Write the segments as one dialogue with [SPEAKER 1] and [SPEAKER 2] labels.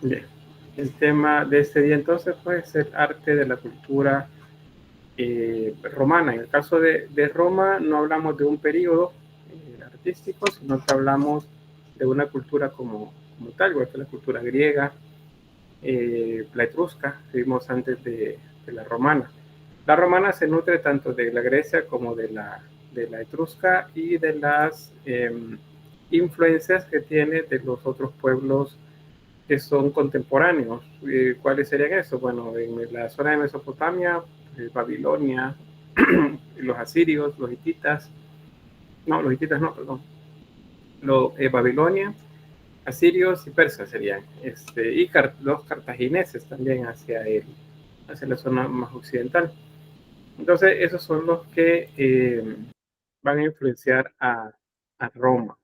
[SPEAKER 1] Bien. El tema de este día entonces puede ser arte de la cultura romana. En el caso de Roma no hablamos de un periodo artístico, sino que hablamos de una cultura como tal, igual que la cultura griega, la etrusca, que vimos antes de la romana. La romana se nutre tanto de la Grecia como de la etrusca y de las influencias que tiene de los otros pueblos que son contemporáneos. ¿Cuáles serían esos? Bueno, en la zona de Mesopotamia, Babilonia, los asirios, los hititas, perdón, Babilonia, asirios y persas serían, y los cartagineses también hacia la zona más occidental. Entonces, esos son los que van a influenciar a Roma.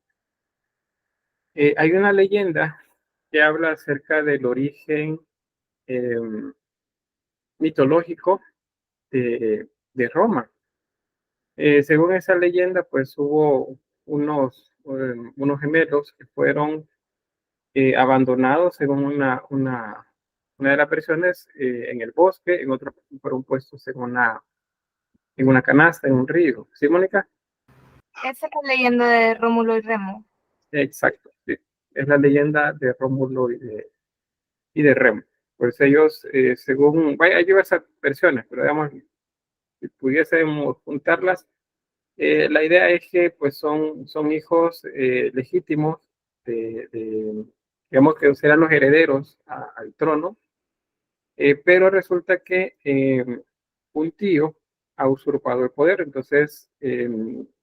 [SPEAKER 1] Hay una leyenda que habla acerca del origen eh, mitológico de Roma. Según esa leyenda, pues hubo unos gemelos que fueron abandonados, según una de las versiones, en el bosque, en otra fueron puestos en una canasta, en un río. ¿Sí, Mónica?
[SPEAKER 2] Esa es la leyenda de Rómulo y Remo.
[SPEAKER 1] Exacto, sí. Es la leyenda de Rómulo y de Remo. Pues ellos, según, hay diversas versiones, pero digamos, si pudiésemos juntarlas, la idea es que pues son hijos legítimos digamos que serán los herederos al trono, pero resulta que un tío ha usurpado el poder, entonces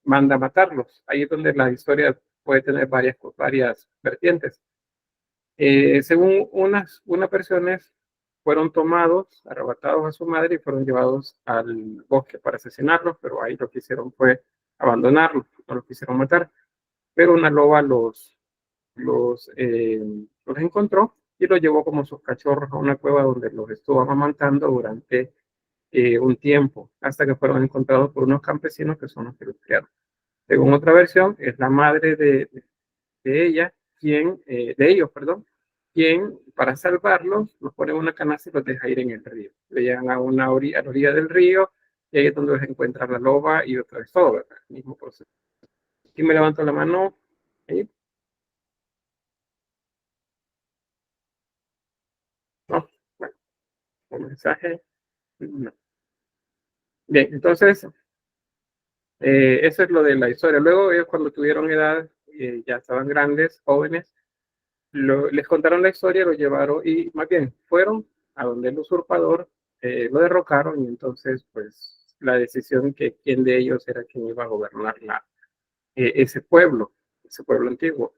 [SPEAKER 1] manda a matarlos. Ahí es donde la historia puede tener varias vertientes. Según unas versiones, fueron tomados, arrebatados a su madre y fueron llevados al bosque para asesinarlos, pero ahí lo que hicieron fue abandonarlos, no los quisieron matar. Pero una loba los encontró y los llevó como sus cachorros a una cueva donde los estuvo amamantando durante un tiempo, hasta que fueron encontrados por unos campesinos que son los que los criaron. Según otra versión, es la madre de ella, de ellos, perdón, quien para salvarlos los pone en una canasta y los deja ir en el río. Le llegan a a la orilla del río y ahí es donde se encuentra la loba y otra vez todo, ¿verdad? El mismo proceso. Aquí me levanto la mano. Ahí. No, bueno, un mensaje. No. Bien, entonces, eso es lo de la historia. Luego ellos cuando tuvieron edad, ya estaban grandes, jóvenes, les contaron la historia, lo llevaron y más bien fueron a donde el usurpador, lo derrocaron y entonces pues la decisión que quién de ellos era quien iba a gobernar ese pueblo antiguo.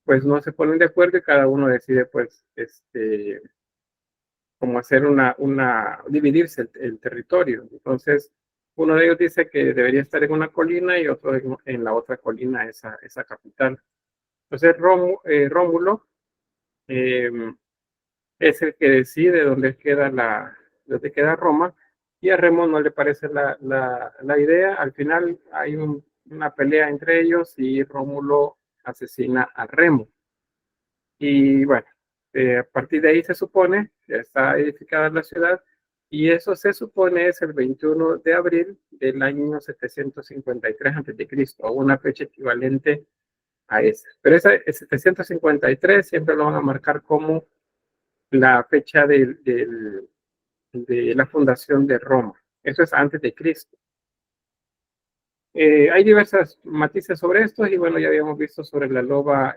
[SPEAKER 1] Pues no se ponen de acuerdo y cada uno decide pues como hacer dividirse el territorio. Entonces uno de ellos dice que debería estar en una colina y otro en la otra colina, esa capital. Entonces Rómulo eh, es el que decide dónde queda Roma, y a Remo no le parece la idea. Al final hay una pelea entre ellos y Rómulo asesina a Remo. Y bueno, a partir de ahí se supone que está edificada la ciudad, y eso se supone es el 21 de abril del año 753 a.C., una fecha equivalente a esa. Pero esa, el 753 siempre lo van a marcar como la fecha de la fundación de Roma. Eso es antes de Cristo. Hay diversas matices sobre esto y bueno, ya habíamos visto sobre la loba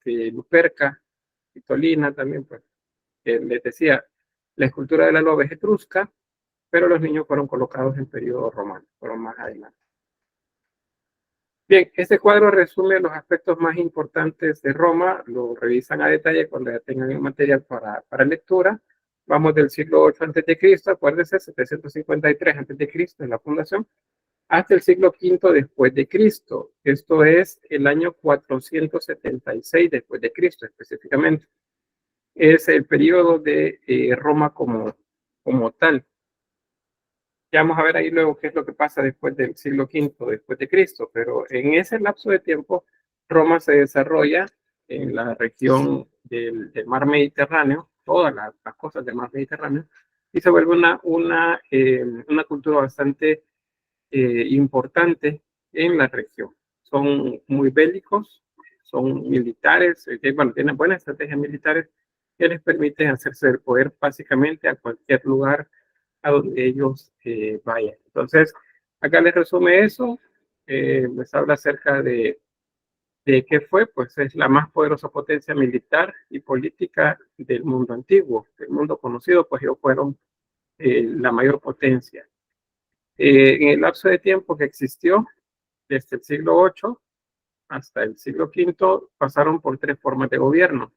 [SPEAKER 1] Luperca y Tolina también, pues, les decía, la escultura de la loba es etrusca, pero los niños fueron colocados en periodo romano, fueron más adelante. Bien, este cuadro resume los aspectos más importantes de Roma, lo revisan a detalle cuando ya tengan el material para lectura. Vamos del siglo 8 a.C., acuérdense, 753 a.C. en la fundación, hasta el siglo V después de Cristo. Esto es el año 476 después de Cristo específicamente. Es el periodo de Roma como tal. Ya vamos a ver ahí luego qué es lo que pasa después del siglo V después de Cristo, pero en ese lapso de tiempo Roma se desarrolla en la región del mar Mediterráneo, todas las costas del mar Mediterráneo, y se vuelve una cultura bastante importante en la región. Son muy bélicos, son militares, bueno, tienen buenas estrategias militares que les permiten hacerse del poder básicamente a cualquier lugar a donde ellos vayan. Entonces, acá les resume eso, les habla acerca de qué fue, pues es la más poderosa potencia militar y política del mundo antiguo, del mundo conocido, pues ellos fueron la mayor potencia. En el lapso de tiempo que existió, desde el siglo VIII hasta el siglo V, pasaron por tres formas de gobierno: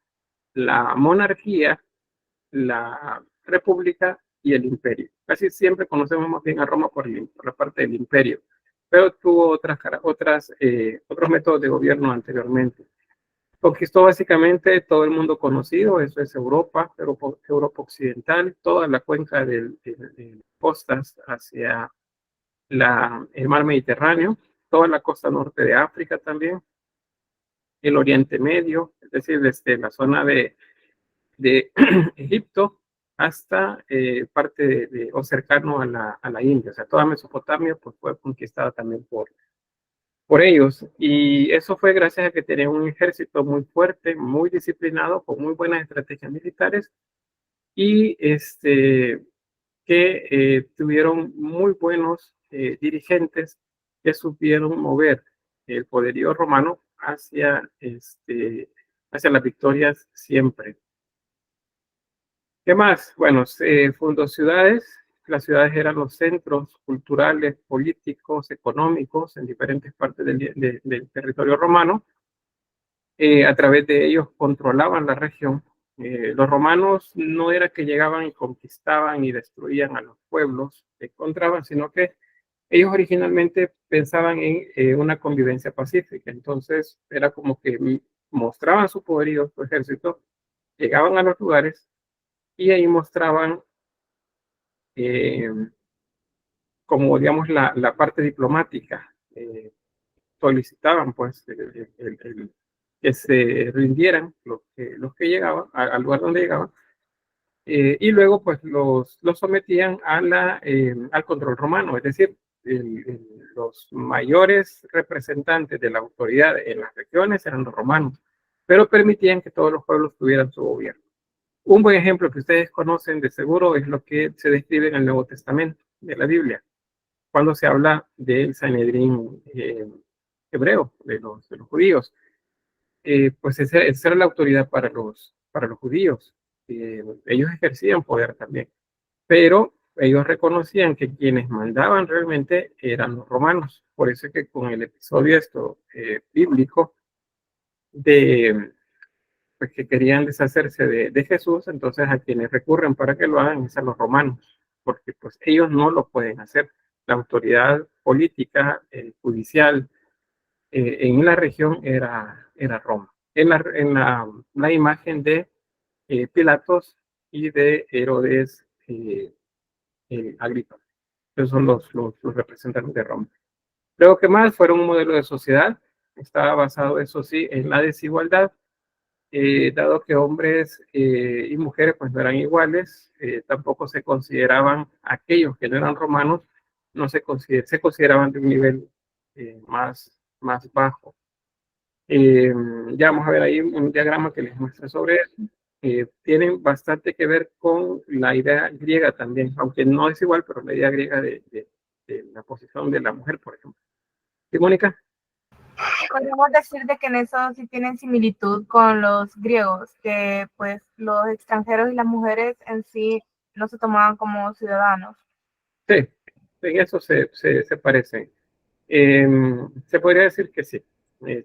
[SPEAKER 1] la monarquía, la república y el imperio. Casi siempre conocemos más bien a Roma por la parte del imperio, pero tuvo otros métodos de gobierno anteriormente. Conquistó básicamente todo el mundo conocido, eso es Europa, Europa occidental, toda la cuenca de costas hacia el mar Mediterráneo, toda la costa norte de África también, el Oriente Medio, es decir, desde la zona de Egipto hasta parte o cercano a la India. O sea, toda Mesopotamia pues, fue conquistada también por ellos. Y eso fue gracias a que tenían un ejército muy fuerte, muy disciplinado, con muy buenas estrategias militares y que tuvieron muy buenos dirigentes que supieron mover el poderío romano hacia las victorias siempre. ¿Qué más? Bueno, se fundó ciudades. Las ciudades eran los centros culturales, políticos, económicos en diferentes partes del territorio romano. A través de ellos controlaban la región. Los romanos no era que llegaban y conquistaban y destruían a los pueblos que encontraban, sino que ellos originalmente pensaban en una convivencia pacífica. Entonces era como que mostraban su poderío, su ejército, llegaban a los lugares y ahí mostraban eh, como, digamos, la parte diplomática. Solicitaban pues que se rindieran los que llegaban al lugar donde llegaban, y luego pues los sometían al control romano, es decir, los mayores representantes de la autoridad en las regiones eran los romanos, pero permitían que todos los pueblos tuvieran su gobierno. Un buen ejemplo que ustedes conocen de seguro es lo que se describe en el Nuevo Testamento de la Biblia, cuando se habla del Sanedrín hebreo, de los judíos. Pues esa era la autoridad para los judíos. Ellos ejercían poder también, pero ellos reconocían que quienes mandaban realmente eran los romanos. Por eso es que con el episodio bíblico de pues, que querían deshacerse de Jesús, entonces a quienes recurren para que lo hagan es a los romanos, porque pues ellos no lo pueden hacer. La autoridad política, judicial, en la región era Roma. La imagen de Pilatos y de Herodes Agripa. Esos son los representantes de Roma. Luego, ¿qué más? Fueron un modelo de sociedad. Estaba basado, eso sí, en la desigualdad, dado que hombres y mujeres pues no eran iguales, tampoco se consideraban aquellos que no eran romanos, no se consideraban de un nivel más bajo. Ya vamos a ver ahí un diagrama que les muestra sobre eso. Tienen bastante que ver con la idea griega también, aunque no es igual, pero la idea griega de la posición de la mujer, por ejemplo. ¿Sí, Mónica?
[SPEAKER 2] Podemos decir de que en eso sí tienen similitud con los griegos, que pues los extranjeros y las mujeres en sí no se tomaban como ciudadanos.
[SPEAKER 1] Sí, en eso se parecen. Se podría decir que sí,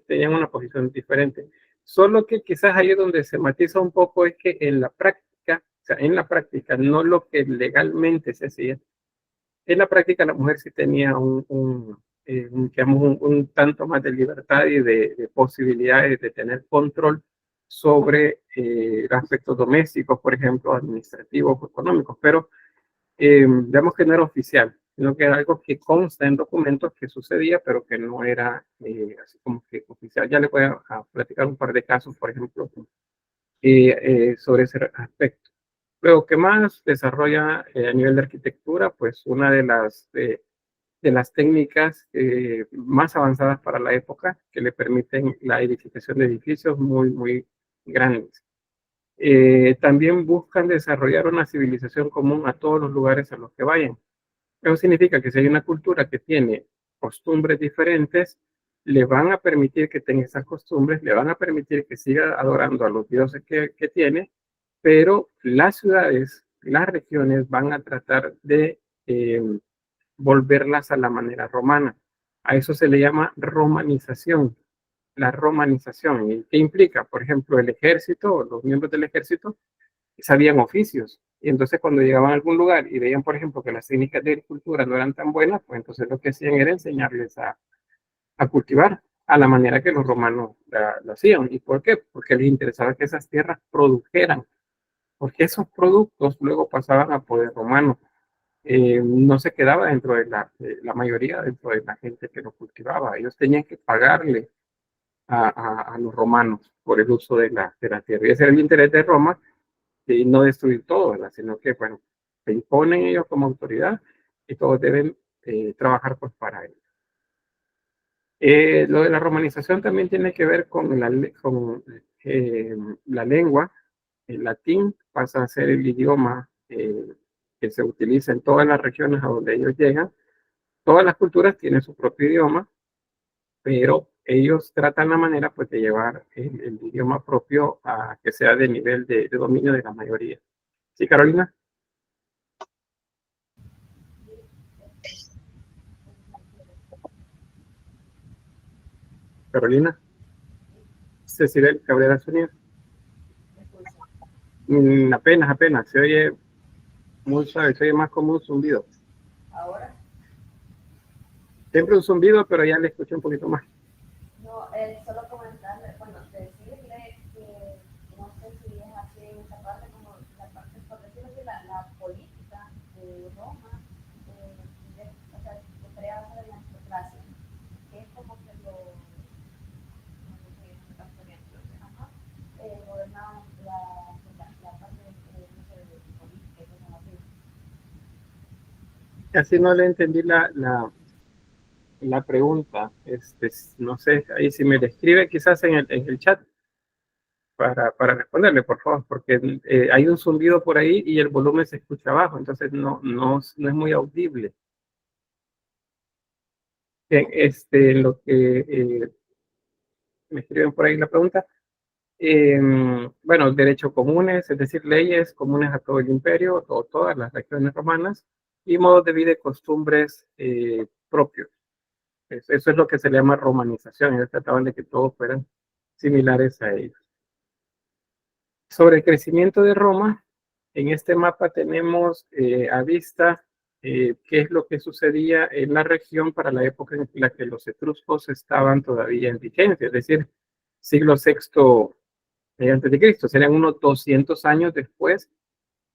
[SPEAKER 1] tenían una posición diferente. Solo que quizás ahí es donde se matiza un poco, es que en la práctica, o sea, en la práctica, no lo que legalmente se hacía, en la práctica la mujer sí tenía digamos, un tanto más de libertad y de posibilidades de tener control sobre aspectos domésticos, por ejemplo, administrativos o económicos, pero digamos que no era oficial. sino que era algo que consta en documentos que sucedía, pero que no era así como que oficial. Ya le voy a platicar un par de casos, por ejemplo, sobre ese aspecto. Luego, ¿qué más desarrolla a nivel de arquitectura? Pues una de las técnicas más avanzadas para la época que le permiten la edificación de edificios muy, muy grandes. También buscan desarrollar una civilización común a todos los lugares a los que vayan. Eso significa que si hay una cultura que tiene costumbres diferentes, le van a permitir que tenga esas costumbres, le van a permitir que siga adorando a los dioses que tiene, pero las ciudades, las regiones van a tratar de volverlas a la manera romana. A eso se le llama romanización. La romanización. ¿Y qué implica? Por ejemplo, el ejército, los miembros del ejército, sabían oficios. Y entonces cuando llegaban a algún lugar y veían, por ejemplo, que las técnicas de agricultura no eran tan buenas, pues entonces lo que hacían era enseñarles a cultivar a la manera que los romanos lo hacían. ¿Y por qué? Porque les interesaba que esas tierras produjeran, porque esos productos luego pasaban a poder romano. No se quedaba dentro de la mayoría, dentro de la gente que lo cultivaba. Ellos tenían que pagarle a los romanos por el uso de la tierra. Y ese era el interés de Roma, de no destruir todo, ¿verdad? Sino que, bueno, se imponen ellos como autoridad y todos deben trabajar pues para ello. Lo de la romanización también tiene que ver con la lengua. El latín pasa a ser el idioma que se utiliza en todas las regiones a donde ellos llegan. Todas las culturas tienen su propio idioma, pero ellos tratan la manera pues de llevar el idioma propio a que sea de nivel de dominio de la mayoría. ¿Sí, Carolina? Carolina, Cecilio Cabrera Zúñiga. Apenas, se oye muy suave, se oye más como un zumbido.
[SPEAKER 3] Ahora,
[SPEAKER 1] Siempre un zumbido, pero ya le escuché un poquito más.
[SPEAKER 3] no, solo comentarle, bueno, decirle que no sé si es así en esa parte, como la parte, por decirlo así, la política de Roma, o sea, se crea de la aristocracia, que es como que no sé si es una experiencia, ajá, gobernaban la parte no sé, de política y cosas así.
[SPEAKER 1] Casi no le entendí la pregunta. No sé, ahí si me describe quizás en el chat para responderle, por favor, porque hay un zumbido por ahí y el volumen se escucha abajo, entonces no es muy audible. Bien, lo que me escriben por ahí la pregunta. Bueno, derecho comunes, es decir, leyes comunes a todo el imperio o todas las regiones romanas y modos de vida y costumbres propios. Eso es lo que se le llama romanización. Ellos trataban de que todos fueran similares a ellos. Sobre el crecimiento de Roma, en este mapa tenemos a vista qué es lo que sucedía en la región para la época en la que los etruscos estaban todavía en vigencia, es decir, siglo VI antes de Cristo, serían unos 200 años después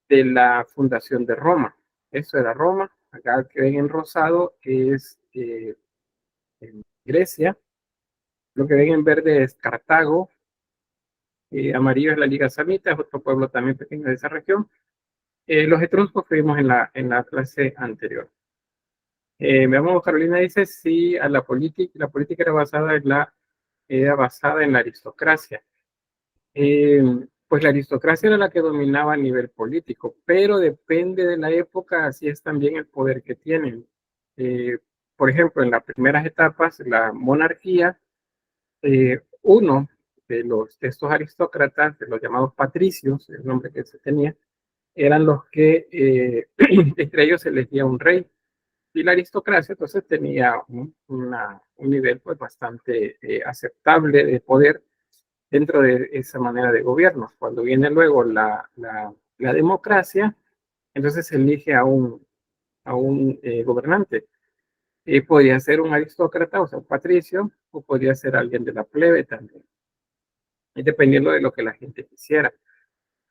[SPEAKER 1] de la fundación de Roma. Eso era Roma. Acá que ven en rosado es en Grecia. Lo que ven en verde es Cartago. Amarillo es la Liga Samita, es otro pueblo también pequeño de esa región. Los etruscos que vimos en la clase anterior. Veamos, Carolina dice, sí, la política era basada en la aristocracia. Pues la aristocracia era la que dominaba a nivel político, pero depende de la época, así es también el poder que tienen. Eh, por ejemplo, en las primeras etapas, la monarquía, uno de estos aristócratas, de los llamados patricios, el nombre que se tenía, eran los que entre ellos se elegía un rey. Y la aristocracia entonces tenía un nivel pues bastante aceptable de poder dentro de esa manera de gobierno. Cuando viene luego la democracia, entonces se elige a un gobernante. Podría ser un aristócrata, o sea, un patricio, o podría ser alguien de la plebe también, dependiendo de lo que la gente quisiera.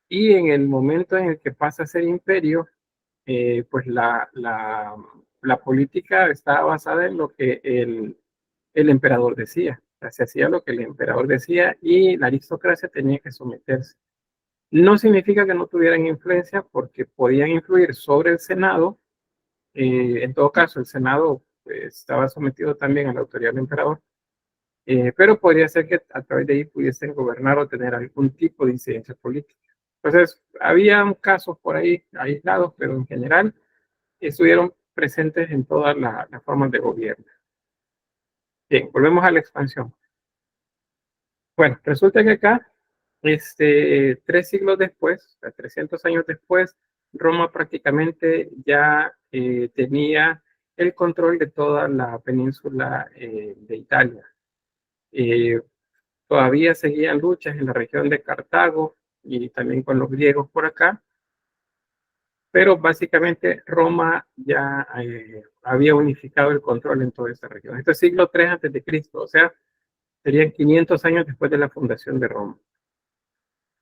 [SPEAKER 1] Y en el momento en el que pasa a ser imperio, pues la política estaba basada en lo que el emperador decía. O sea, se hacía lo que el emperador decía y la aristocracia tenía que someterse. No significa que no tuvieran influencia porque podían influir sobre el Senado. En todo caso, el Senado estaba sometido también a la autoridad del emperador, pero podría ser que a través de ahí pudiesen gobernar o tener algún tipo de incidencia política. Entonces, había casos por ahí aislados, pero en general estuvieron presentes en todas las formas de gobierno. Bien, volvemos a la expansión. Bueno, resulta que acá, 3 siglos después, 300 años después, Roma prácticamente ya tenía el control de toda la península de Italia. Todavía seguían luchas en la región de Cartago y también con los griegos por acá, pero básicamente Roma ya había unificado el control en toda esta región. Esto es siglo III antes de Cristo, o sea, serían 500 años después de la fundación de Roma.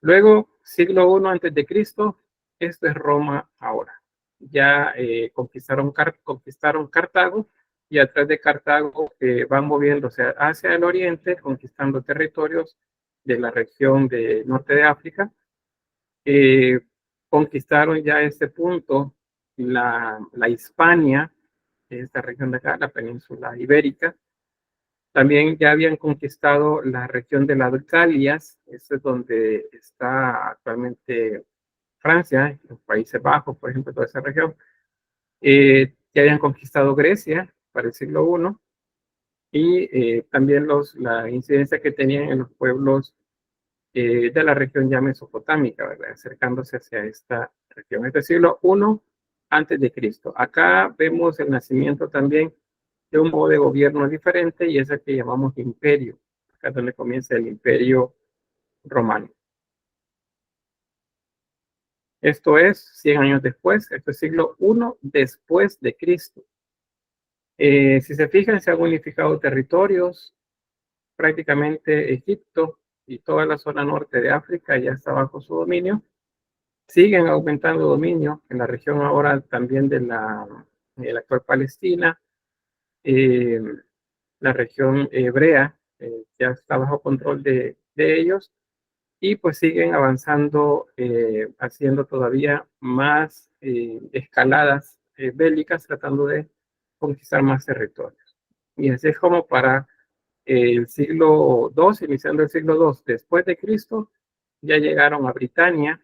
[SPEAKER 1] Luego, siglo I antes de Cristo, esto es Roma ahora. Ya conquistaron Cartago y atrás de Cartago van moviéndose hacia el oriente, conquistando territorios de la región del norte de África. Conquistaron ya a este punto la Hispania, esta región de acá, la península ibérica. También ya habían conquistado la región de las Galias, es donde está actualmente Francia, los Países Bajos, por ejemplo, toda esa región. Ya habían conquistado Grecia para el siglo I y también la incidencia que tenían en los pueblos de la región ya mesopotámica, ¿verdad? Acercándose hacia esta región. Este siglo I antes de Cristo. Acá vemos el nacimiento también de un modo de gobierno diferente y es el que llamamos imperio. Acá es donde comienza el imperio romano. Esto es 100 años después, esto es siglo I después de Cristo. Si se fijan, se han unificado territorios, prácticamente Egipto y toda la zona norte de África ya está bajo su dominio. Siguen aumentando dominio en la región ahora también de la actual Palestina. La región hebrea ya está bajo control de ellos y pues siguen avanzando, haciendo todavía más escaladas bélicas, tratando de conquistar más territorios. Y así es como para el siglo II, iniciando el siglo II después de Cristo, ya llegaron a Britania,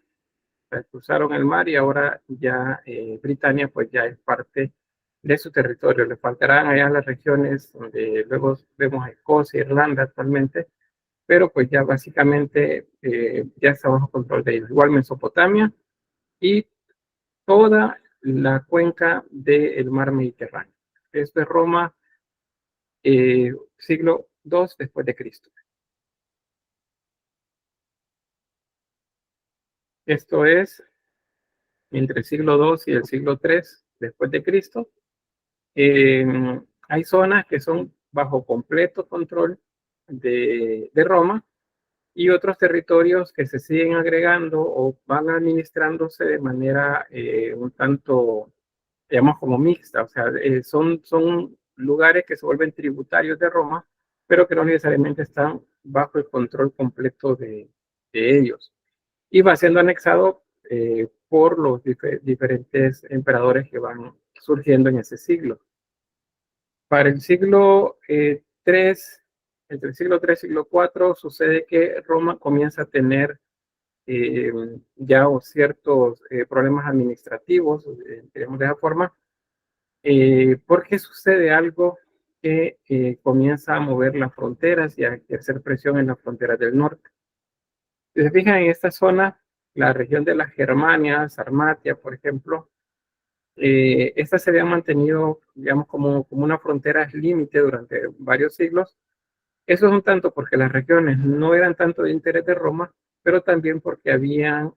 [SPEAKER 1] cruzaron el mar y ahora ya Britania pues ya es parte de su territorio. Le faltarán allá las regiones donde luego vemos a Escocia, Irlanda actualmente, pero pues ya básicamente ya está bajo control de ellos. Igual Mesopotamia y toda la cuenca del mar Mediterráneo. Esto es Roma, siglo II después de Cristo. Esto es entre el siglo II y el siglo III después de Cristo. Hay zonas que son bajo completo control de Roma y otros territorios que se siguen agregando o van administrándose de manera un tanto, digamos, como mixta. O sea, son lugares que se vuelven tributarios de Roma, pero que no necesariamente están bajo el control completo de ellos. Y va siendo anexado por los diferentes emperadores que van surgiendo en ese siglo. Para el siglo III, entre el siglo III y el siglo IV, sucede que Roma comienza a tener ya ciertos problemas administrativos, digamos de esa forma, porque sucede algo que comienza a mover las fronteras y a ejercer presión en las fronteras del norte. Si se fijan en esta zona, la región de la Germania, Sarmatia, por ejemplo, estas se habían mantenido, digamos, como una frontera límite durante varios siglos. Eso es un tanto porque las regiones no eran tanto de interés de Roma, pero también porque había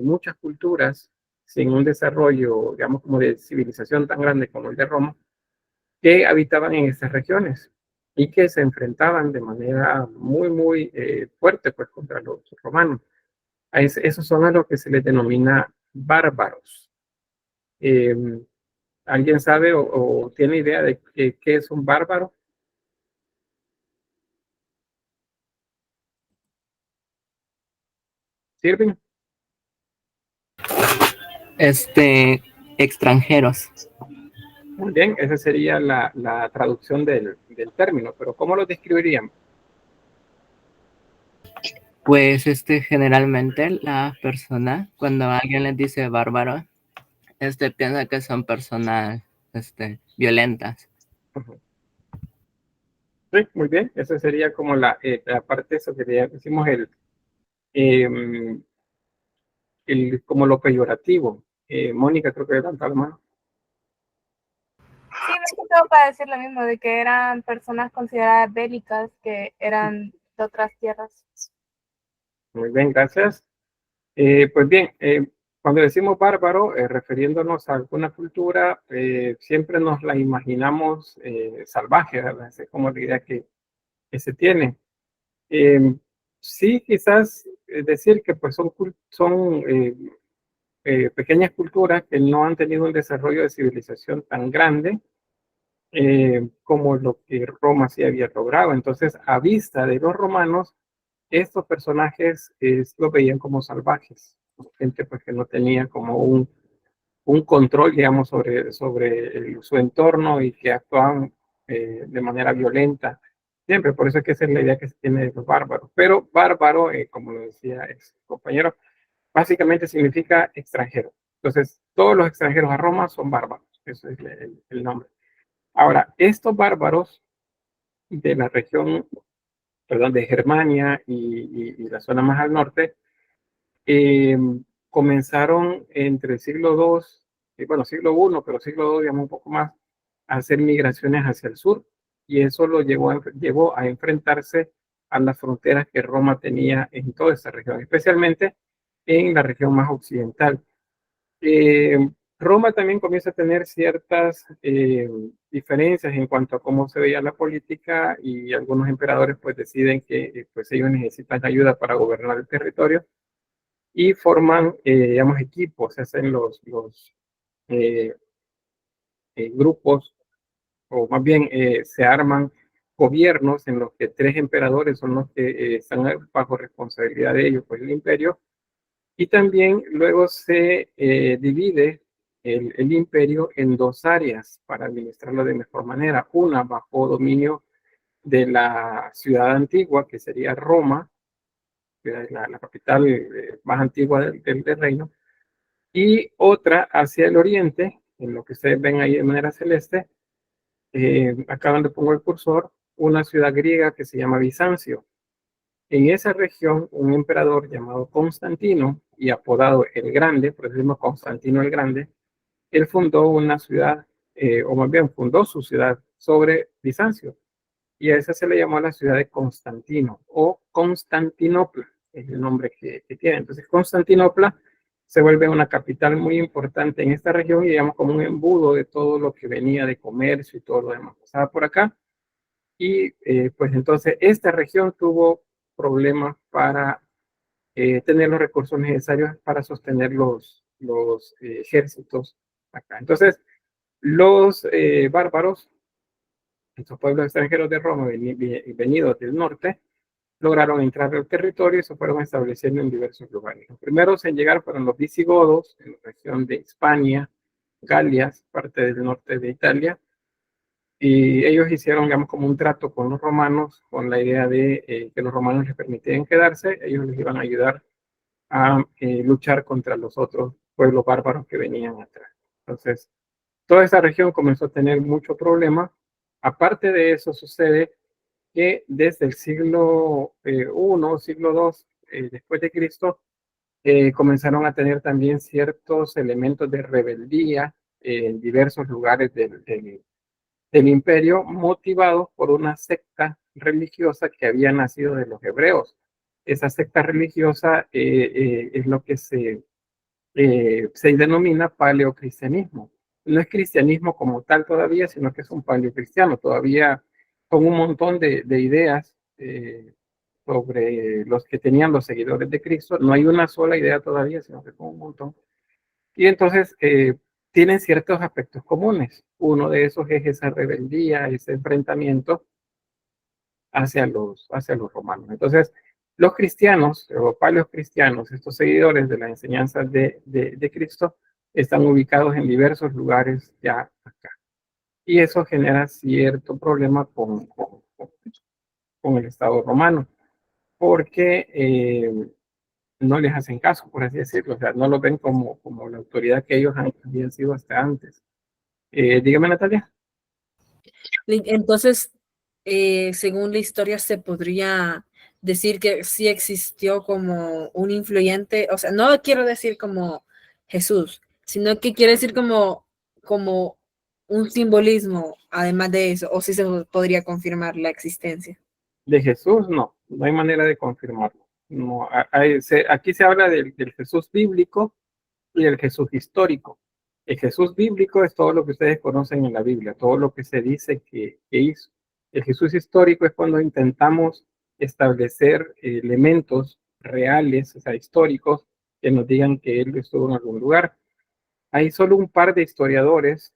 [SPEAKER 1] muchas culturas sin un desarrollo, digamos, como de civilización tan grande como el de Roma, que habitaban en estas regiones y que se enfrentaban de manera muy fuerte pues, contra los romanos. Esos son a lo que se les denomina bárbaros. ¿Alguien sabe o tiene idea de qué es un bárbaro? ¿Sirven?
[SPEAKER 4] Extranjeros.
[SPEAKER 1] Muy bien, esa sería la traducción del término, pero ¿cómo lo describiríamos?
[SPEAKER 4] Pues generalmente la persona, cuando alguien les dice bárbaro, piensa que son personas violentas.
[SPEAKER 1] Ujú. Sí, muy bien, esa sería como la parte, eso que ya decimos, em, como lo peyorativo. Mónica, creo que levantó la mano.
[SPEAKER 2] Sí, más que todo para decir lo mismo, de que eran personas consideradas bélicas, que eran de otras tierras.
[SPEAKER 1] Muy bien, gracias. Pues bien, cuando decimos bárbaro, refiriéndonos a alguna cultura, siempre nos la imaginamos salvaje, ¿verdad? Esa es como la idea que se tiene. Sí, quizás decir que pues son pequeñas culturas que no han tenido un desarrollo de civilización tan grande como lo que Roma sí había logrado. Entonces, a vista de los romanos, estos personajes los veían como salvajes, gente pues que no tenía como un control, digamos, sobre su entorno y que actuaban de manera violenta. Siempre, por eso es que esa es la idea que se tiene de los bárbaros. Pero bárbaro, como lo decía el compañero, básicamente significa extranjero. Entonces, todos los extranjeros a Roma son bárbaros. Eso es el nombre. Ahora, estos bárbaros de la región, perdón, de Germania y la zona más al norte, eh, comenzaron entre el siglo II, bueno, siglo I, pero siglo II, digamos, un poco más, a hacer migraciones hacia el sur, y eso lo llevó a enfrentarse a las fronteras que Roma tenía en toda esta región, especialmente en la región más occidental. Eh, Roma también comienza a tener ciertas diferencias en cuanto a cómo se veía la política, y algunos emperadores pues deciden que pues ellos necesitan ayuda para gobernar el territorio y forman, digamos, equipos, se hacen los eh, grupos, o más bien se arman gobiernos en los que tres emperadores son los que están bajo responsabilidad de ellos, pues el imperio, y también luego se divide el imperio en dos áreas para administrarlo de mejor manera. Una bajo dominio de la ciudad antigua, que sería Roma, que es la capital más antigua del reino, y otra hacia el oriente, en lo que ustedes ven ahí de manera celeste, acá donde pongo el cursor, una ciudad griega que se llama Bizancio. En esa región, un emperador llamado Constantino, y apodado el Grande, por eso decimos Constantino el Grande, él fundó una ciudad, o más bien fundó su ciudad sobre Bizancio, y a esa se le llamó la ciudad de Constantino, o Constantinopla, es el nombre que tiene. Entonces, Constantinopla se vuelve una capital muy importante en esta región, y digamos como un embudo de todo lo que venía de comercio y todo lo demás pasaba por acá. Y pues entonces esta región tuvo problemas para tener los recursos necesarios para sostener los ejércitos acá. Entonces, los bárbaros, estos pueblos extranjeros de Roma venidos del norte, lograron entrar al territorio y se fueron estableciendo en diversos lugares. Los primeros en llegar fueron los visigodos, en la región de Hispania, Galia, parte del norte de Italia, y ellos hicieron, digamos, como un trato con los romanos, con la idea de que los romanos les permitían quedarse, ellos les iban a ayudar a luchar contra los otros pueblos bárbaros que venían atrás. Entonces, toda esa región comenzó a tener mucho problema. Aparte de eso, sucede que desde el siglo I, siglo II, después de Cristo, comenzaron a tener también ciertos elementos de rebeldía en diversos lugares del imperio, motivados por una secta religiosa que había nacido de los hebreos. Esa secta religiosa es lo que se denomina paleocristianismo. No es cristianismo como tal todavía, sino que es un paleocristiano, todavía con un montón de ideas sobre los que tenían los seguidores de Cristo. No hay una sola idea todavía, sino que con un montón. Y entonces tienen ciertos aspectos comunes. Uno de esos es esa rebeldía, ese enfrentamiento hacia los romanos. Entonces, los cristianos, o paleocristianos, estos seguidores de las enseñanzas de Cristo, están ubicados en diversos lugares ya acá. Y eso genera cierto problema con el Estado romano, porque no les hacen caso, por así decirlo, o sea, no lo ven como la autoridad que ellos habían sido hasta antes. Dígame, Natalia.
[SPEAKER 5] Entonces, según la historia, se podría decir que sí existió como un influyente, o sea, no quiero decir como Jesús, sino que quiero decir como un simbolismo, además de eso, o si se podría confirmar la existencia.
[SPEAKER 1] De Jesús, no hay manera de confirmarlo. No, aquí se habla del Jesús bíblico y el Jesús histórico. El Jesús bíblico es todo lo que ustedes conocen en la Biblia, todo lo que se dice que hizo. El Jesús histórico es cuando intentamos establecer elementos reales, o sea, históricos, que nos digan que él estuvo en algún lugar. Hay solo un par de historiadores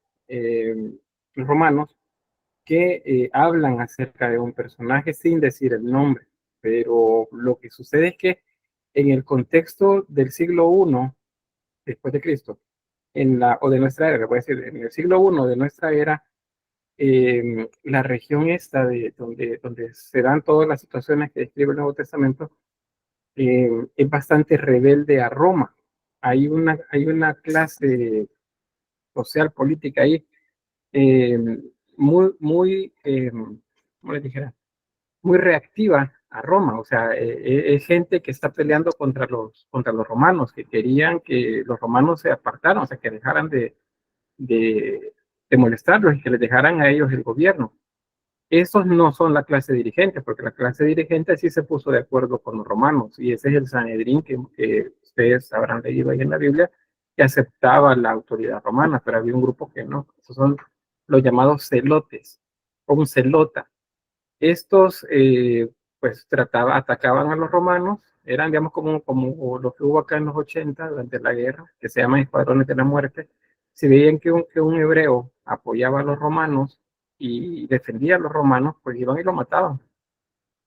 [SPEAKER 1] romanos que hablan acerca de un personaje sin decir el nombre, pero lo que sucede es que en el contexto del siglo I después de Cristo, o de nuestra era, voy a decir, en el siglo I de nuestra era, la región esta donde se dan todas las situaciones que describe el Nuevo Testamento, es bastante rebelde a Roma. Hay una clase social, política ahí, eh, ¿cómo les dijera? Muy reactiva a Roma, o sea, es gente que está peleando contra los romanos, que querían que los romanos se apartaran, o sea, que dejaran de, de molestarlos y que les dejaran a ellos el gobierno. Esos no son la clase dirigente, porque la clase dirigente sí se puso de acuerdo con los romanos, y ese es el Sanedrín que ustedes habrán leído ahí en la Biblia, que aceptaba la autoridad romana, pero había un grupo que no. Esos son los llamados celotes, o un celota. Estos, pues, atacaban a los romanos, eran, digamos, como lo que hubo acá en los 80 durante la guerra, que se llaman escuadrones de la muerte. Si veían que un hebreo apoyaba a los romanos y defendía a los romanos, pues iban y lo mataban.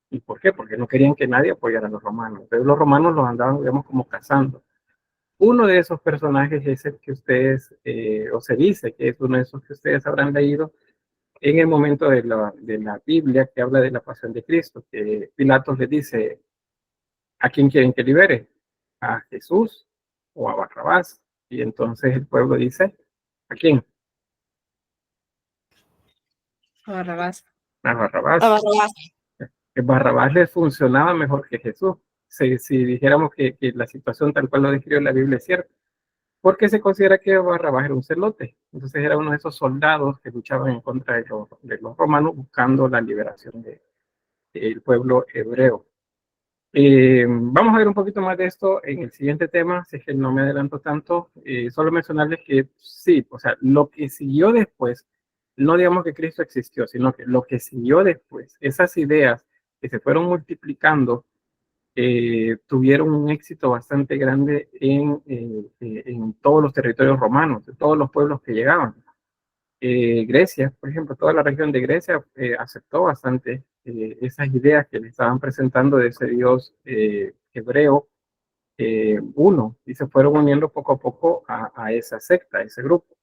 [SPEAKER 1] ¿Y por qué? Porque no querían que nadie apoyara a los romanos. Entonces los romanos los andaban, digamos, como cazando. Uno de esos personajes es el que ustedes, o se dice que es uno de esos que ustedes habrán leído, en el momento de la Biblia que habla de la pasión de Cristo, que Pilatos le dice, ¿a quién quieren que libere? ¿A Jesús o a Barrabás? Y entonces el pueblo dice, ¿a quién?
[SPEAKER 5] Barrabás.
[SPEAKER 1] A Barrabás.
[SPEAKER 5] A Barrabás.
[SPEAKER 1] Que Barrabás les funcionaba mejor que Jesús. Si dijéramos que la situación tal cual lo describe la Biblia es cierta. Porque se considera que Barrabás era un celote. Entonces era uno de esos soldados que luchaban en contra de los romanos buscando la liberación del pueblo hebreo. Vamos a ver un poquito más de esto en el siguiente tema, si es que no me adelanto tanto. Solo mencionarles que sí, o sea, lo que siguió después, no digamos que Cristo existió, sino que lo que siguió después, esas ideas que se fueron multiplicando, tuvieron un éxito bastante grande en todos los territorios romanos, de todos los pueblos que llegaban. Grecia, por ejemplo, toda la región de Grecia aceptó bastante esas ideas que le estaban presentando de ese Dios hebreo uno, y se fueron uniendo poco a poco a esa secta, a ese grupo.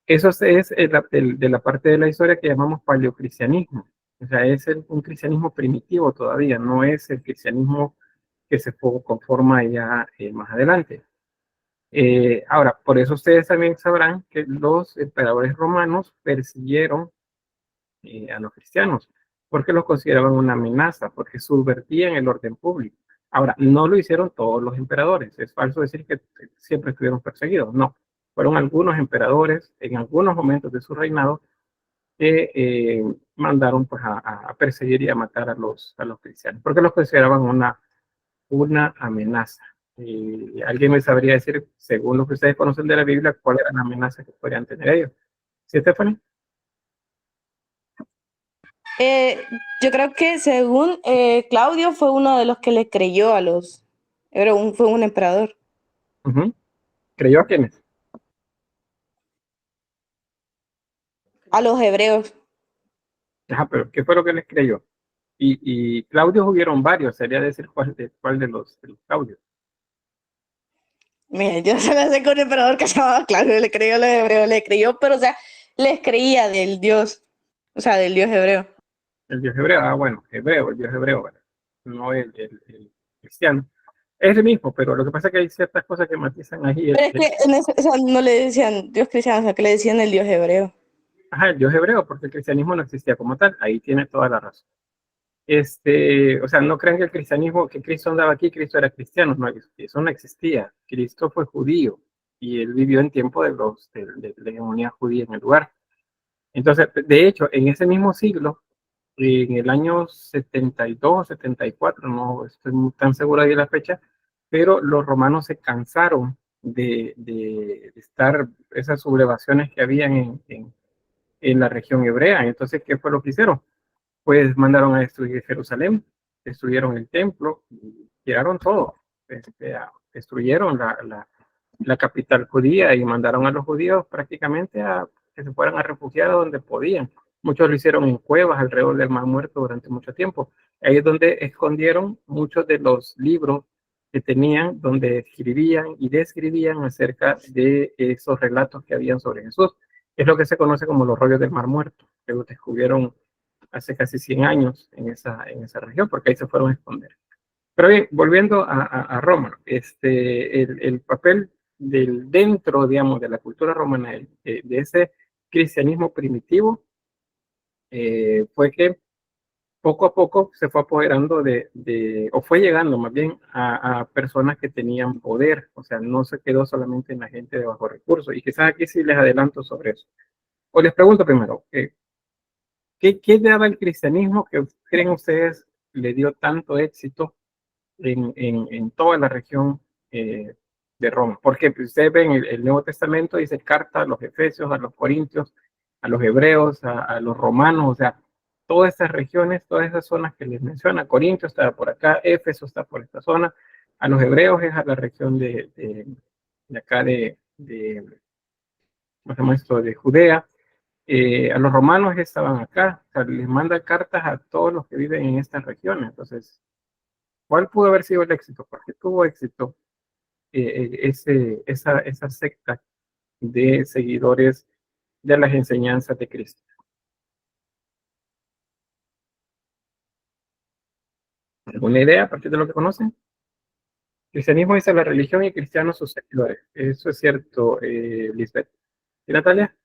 [SPEAKER 1] Eso es de la parte de la historia que llamamos paleocristianismo. O sea, es un cristianismo primitivo todavía, no es el cristianismo que se conforma ya más adelante. Ahora, por eso ustedes también sabrán que los emperadores romanos persiguieron a los cristianos, porque los consideraban una amenaza, porque subvertían el orden público. Ahora, no lo hicieron todos los emperadores, es falso decir que siempre estuvieron perseguidos, no. Fueron algunos emperadores en algunos momentos de su reinado que mandaron pues, a perseguir y a matar a los cristianos, porque los consideraban una amenaza. ¿Alguien me sabría decir, según lo que ustedes conocen de la Biblia, cuál era la amenaza que podrían tener ellos? ¿Sí, Stephanie?
[SPEAKER 6] Yo creo que según Claudio fue uno de los que le creyó a los... Fue un emperador.
[SPEAKER 1] ¿Creyó a quiénes?
[SPEAKER 6] a los hebreos.
[SPEAKER 1] Ajá, pero ¿qué fue lo que les creyó? Y Claudios hubieron varios, sería decir cuál de los Claudios.
[SPEAKER 6] Mira, yo se la sé con un emperador que se llamaba Claudio, le creyó a los hebreos, le creyó, pero o sea, les creía del Dios, o sea, del Dios hebreo.
[SPEAKER 1] El Dios hebreo, bueno, hebreo, el Dios hebreo, ¿verdad? No el cristiano. Es el mismo, pero lo que pasa es que hay ciertas cosas que matizan ahí.
[SPEAKER 6] Pero es que o sea, no le decían Dios cristiano, o sea, que le decían el Dios hebreo.
[SPEAKER 1] Ajá, el Dios hebreo, porque el cristianismo no existía como tal. Ahí tiene toda la razón. O sea, no crean que el cristianismo, que Cristo andaba aquí, Cristo era cristiano, no, eso no existía. Cristo fue judío y él vivió en tiempo de la hegemonía judía en el lugar. Entonces, de hecho, en ese mismo siglo, en el año 72, 74, no estoy tan seguro de la fecha, pero los romanos se cansaron de estar esas sublevaciones que habían en la región hebrea. Entonces, ¿qué fue lo que hicieron? Pues mandaron a destruir Jerusalén, destruyeron el templo, tiraron todo, destruyeron la capital judía y mandaron a los judíos prácticamente a que se fueran a refugiar a donde podían. Muchos lo hicieron en cuevas alrededor del Mar Muerto durante mucho tiempo. Ahí es donde escondieron muchos de los libros que tenían, donde escribían y describían acerca de esos relatos que habían sobre Jesús. Es lo que se conoce como los rollos del Mar Muerto, que los descubrieron hace casi 100 años en esa región, porque ahí se fueron a esconder. Pero bien, volviendo a Roma, el papel dentro, digamos, de la cultura romana, de ese cristianismo primitivo, fue que poco a poco se fue apoderando o fue llegando más bien a personas que tenían poder, o sea, no se quedó solamente en la gente de bajos recursos, y quizás aquí sí les adelanto sobre eso. O les pregunto primero, ¿qué daba el cristianismo que creen ustedes le dio tanto éxito en toda la región de Roma? Porque pues, ustedes ven el Nuevo Testamento, dice carta a los Efesios, a los Corintios, a los Hebreos, a los Romanos, o sea, todas estas regiones, todas esas zonas que les menciona. Corintios está por acá, Éfeso está por esta zona, a los Hebreos es a la región de acá ¿cómo se llama esto? De Judea. A los romanos estaban acá, o sea, les manda cartas a todos los que viven en estas regiones. Entonces, ¿cuál pudo haber sido el éxito? ¿Por qué tuvo éxito esa secta de seguidores de las enseñanzas de Cristo? ¿Alguna idea a partir de lo que conocen? Cristianismo es la religión y cristianos sus seguidores. Eso es cierto, Lisbeth. ¿Y Natalia?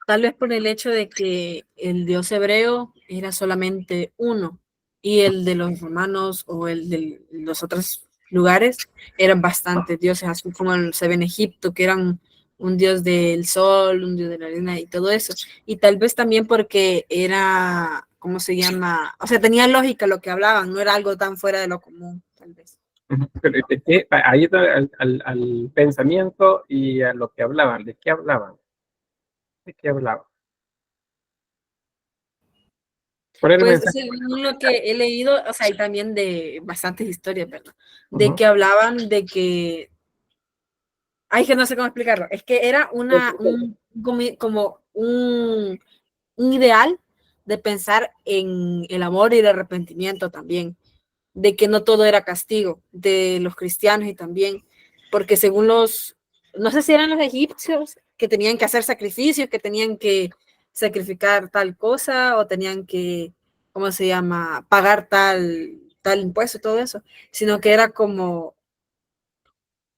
[SPEAKER 5] Tal vez por el hecho de que el Dios hebreo era solamente uno y el de los romanos o el de los otros lugares eran bastantes dioses, así como se ve en Egipto, que eran un dios del sol, un dios de la arena y todo eso. Y tal vez también porque era, ¿cómo se llama? O sea, tenía lógica lo que hablaban, no era algo tan fuera de lo común, tal vez.
[SPEAKER 1] Pero ahí está al pensamiento y a lo que hablaban. ¿De qué hablaban? ¿De qué hablaban?
[SPEAKER 5] Pues según lo que he leído, o sea, y también de bastantes historias, ¿verdad? De que hablaban de que, ay, que no sé cómo explicarlo, es que era como un ideal de pensar en el amor y el arrepentimiento también, de que no todo era castigo de los cristianos y también, porque según no sé si eran los egipcios, que tenían que hacer sacrificios, que tenían que sacrificar tal cosa o tenían que, ¿cómo se llama?, pagar tal impuesto, todo eso, sino que era como,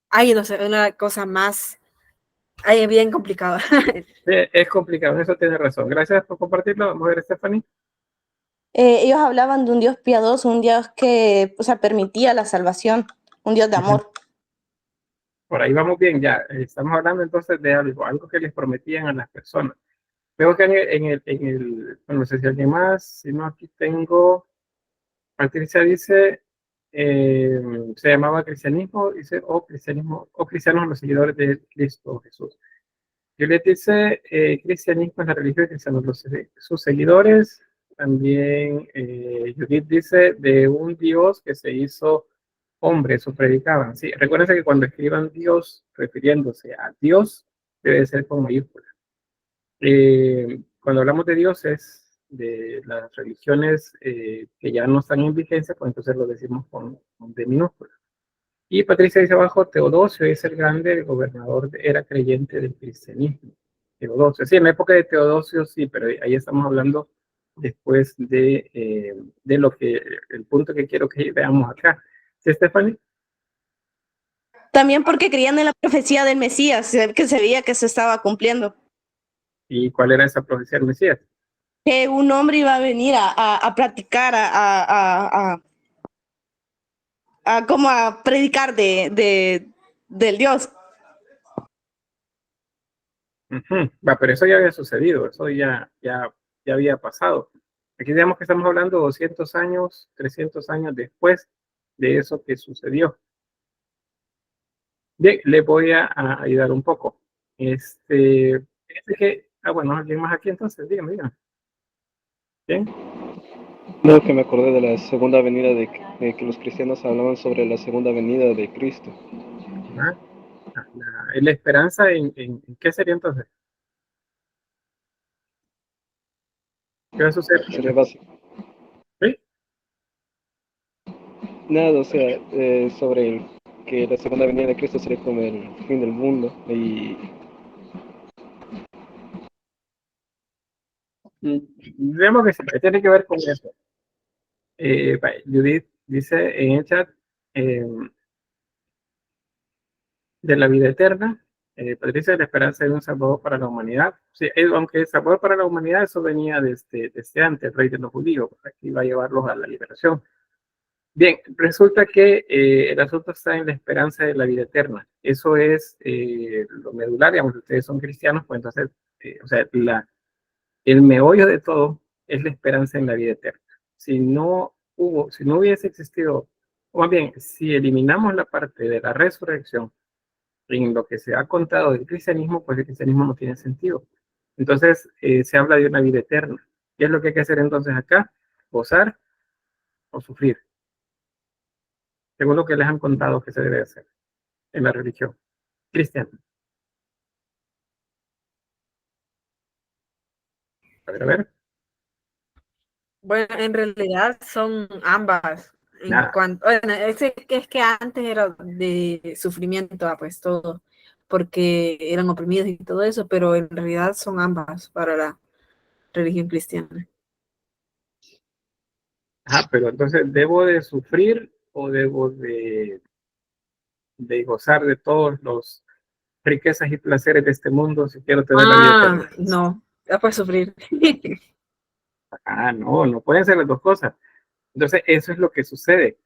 [SPEAKER 5] ay, no sé, una cosa más, ay, bien complicada.
[SPEAKER 1] Es complicado, eso tiene razón. Gracias por compartirlo. Vamos a ver, Stephanie.
[SPEAKER 6] Ellos hablaban de un Dios piadoso, un Dios que, o sea, permitía la salvación, un Dios de amor.
[SPEAKER 1] Por ahí vamos bien, ya. Estamos hablando entonces de algo que les prometían a las personas. Veo que no sé si alguien más, si no, aquí tengo, Patricia dice, se llamaba cristianismo, dice, o cristianos los seguidores de Cristo Jesús. Juliet dice, cristianismo es la religión de cristianos, sus seguidores. También Judith dice, de un Dios que se hizo hombre, eso predicaban. Sí, recuérdense que cuando escriban Dios, refiriéndose a Dios, debe ser con mayúsculas. Cuando hablamos de dioses, de las religiones que ya no están en vigencia, pues entonces lo decimos con D minúscula. Y Patricia dice abajo, Teodosio es el grande, el gobernador, era creyente del cristianismo. Teodosio, sí, en la época de Teodosio sí, pero ahí estamos hablando después de lo que, el punto que quiero que veamos acá. ¿Sí, Stephanie?
[SPEAKER 6] También porque creían en la profecía del Mesías, que se veía que se estaba cumpliendo.
[SPEAKER 1] ¿Y cuál era esa profecía del Mesías?
[SPEAKER 6] Que un hombre iba a venir a practicar, como a predicar del Dios.
[SPEAKER 1] Va, pero eso ya había sucedido, eso ya había pasado. Aquí digamos que estamos hablando 200 años, 300 años después de eso que sucedió. Bien, le voy a ayudar un poco. Bueno, alguien más aquí entonces, dígame. Bien.
[SPEAKER 7] No, que me acordé de la segunda venida, de que los cristianos hablaban sobre la segunda venida de Cristo.
[SPEAKER 1] La esperanza en ¿qué sería entonces? ¿Qué va a suceder?
[SPEAKER 7] Sería básico.
[SPEAKER 1] ¿Sí?
[SPEAKER 7] Nada, o sea, sobre que la segunda venida de Cristo sería como el fin del mundo. Y
[SPEAKER 1] Vemos que sí, tiene que ver con eso. Judith dice en el chat de la vida eterna. Patricia, la esperanza de un salvador para la humanidad. Sí, aunque el salvador para la humanidad, eso venía desde antes, el rey de los judíos, aquí va a llevarlos a la liberación. Bien, resulta que el asunto está en la esperanza de la vida eterna. Eso es lo medular, digamos, si ustedes son cristianos, pues entonces, o sea, el meollo de todo es la esperanza en la vida eterna. Si no hubiese existido, o más bien, si eliminamos la parte de la resurrección en lo que se ha contado del cristianismo, pues el cristianismo no tiene sentido. Entonces, se habla de una vida eterna. ¿Qué es lo que hay que hacer entonces acá? Gozar o sufrir, según lo que les han contado que se debe hacer en la religión cristiana. A ver.
[SPEAKER 5] Bueno, en realidad son ambas.
[SPEAKER 1] Nada.
[SPEAKER 5] Bueno, es que antes era de sufrimiento, pues todo, porque eran oprimidos y todo eso, pero en realidad son ambas para la religión cristiana.
[SPEAKER 1] Pero entonces, ¿debo de sufrir o debo de gozar de todos los riquezas y placeres de este mundo si quiero tener la vida eterna?
[SPEAKER 5] No, ya puedes sufrir.
[SPEAKER 1] No pueden ser las dos cosas. Entonces, eso es lo que sucede.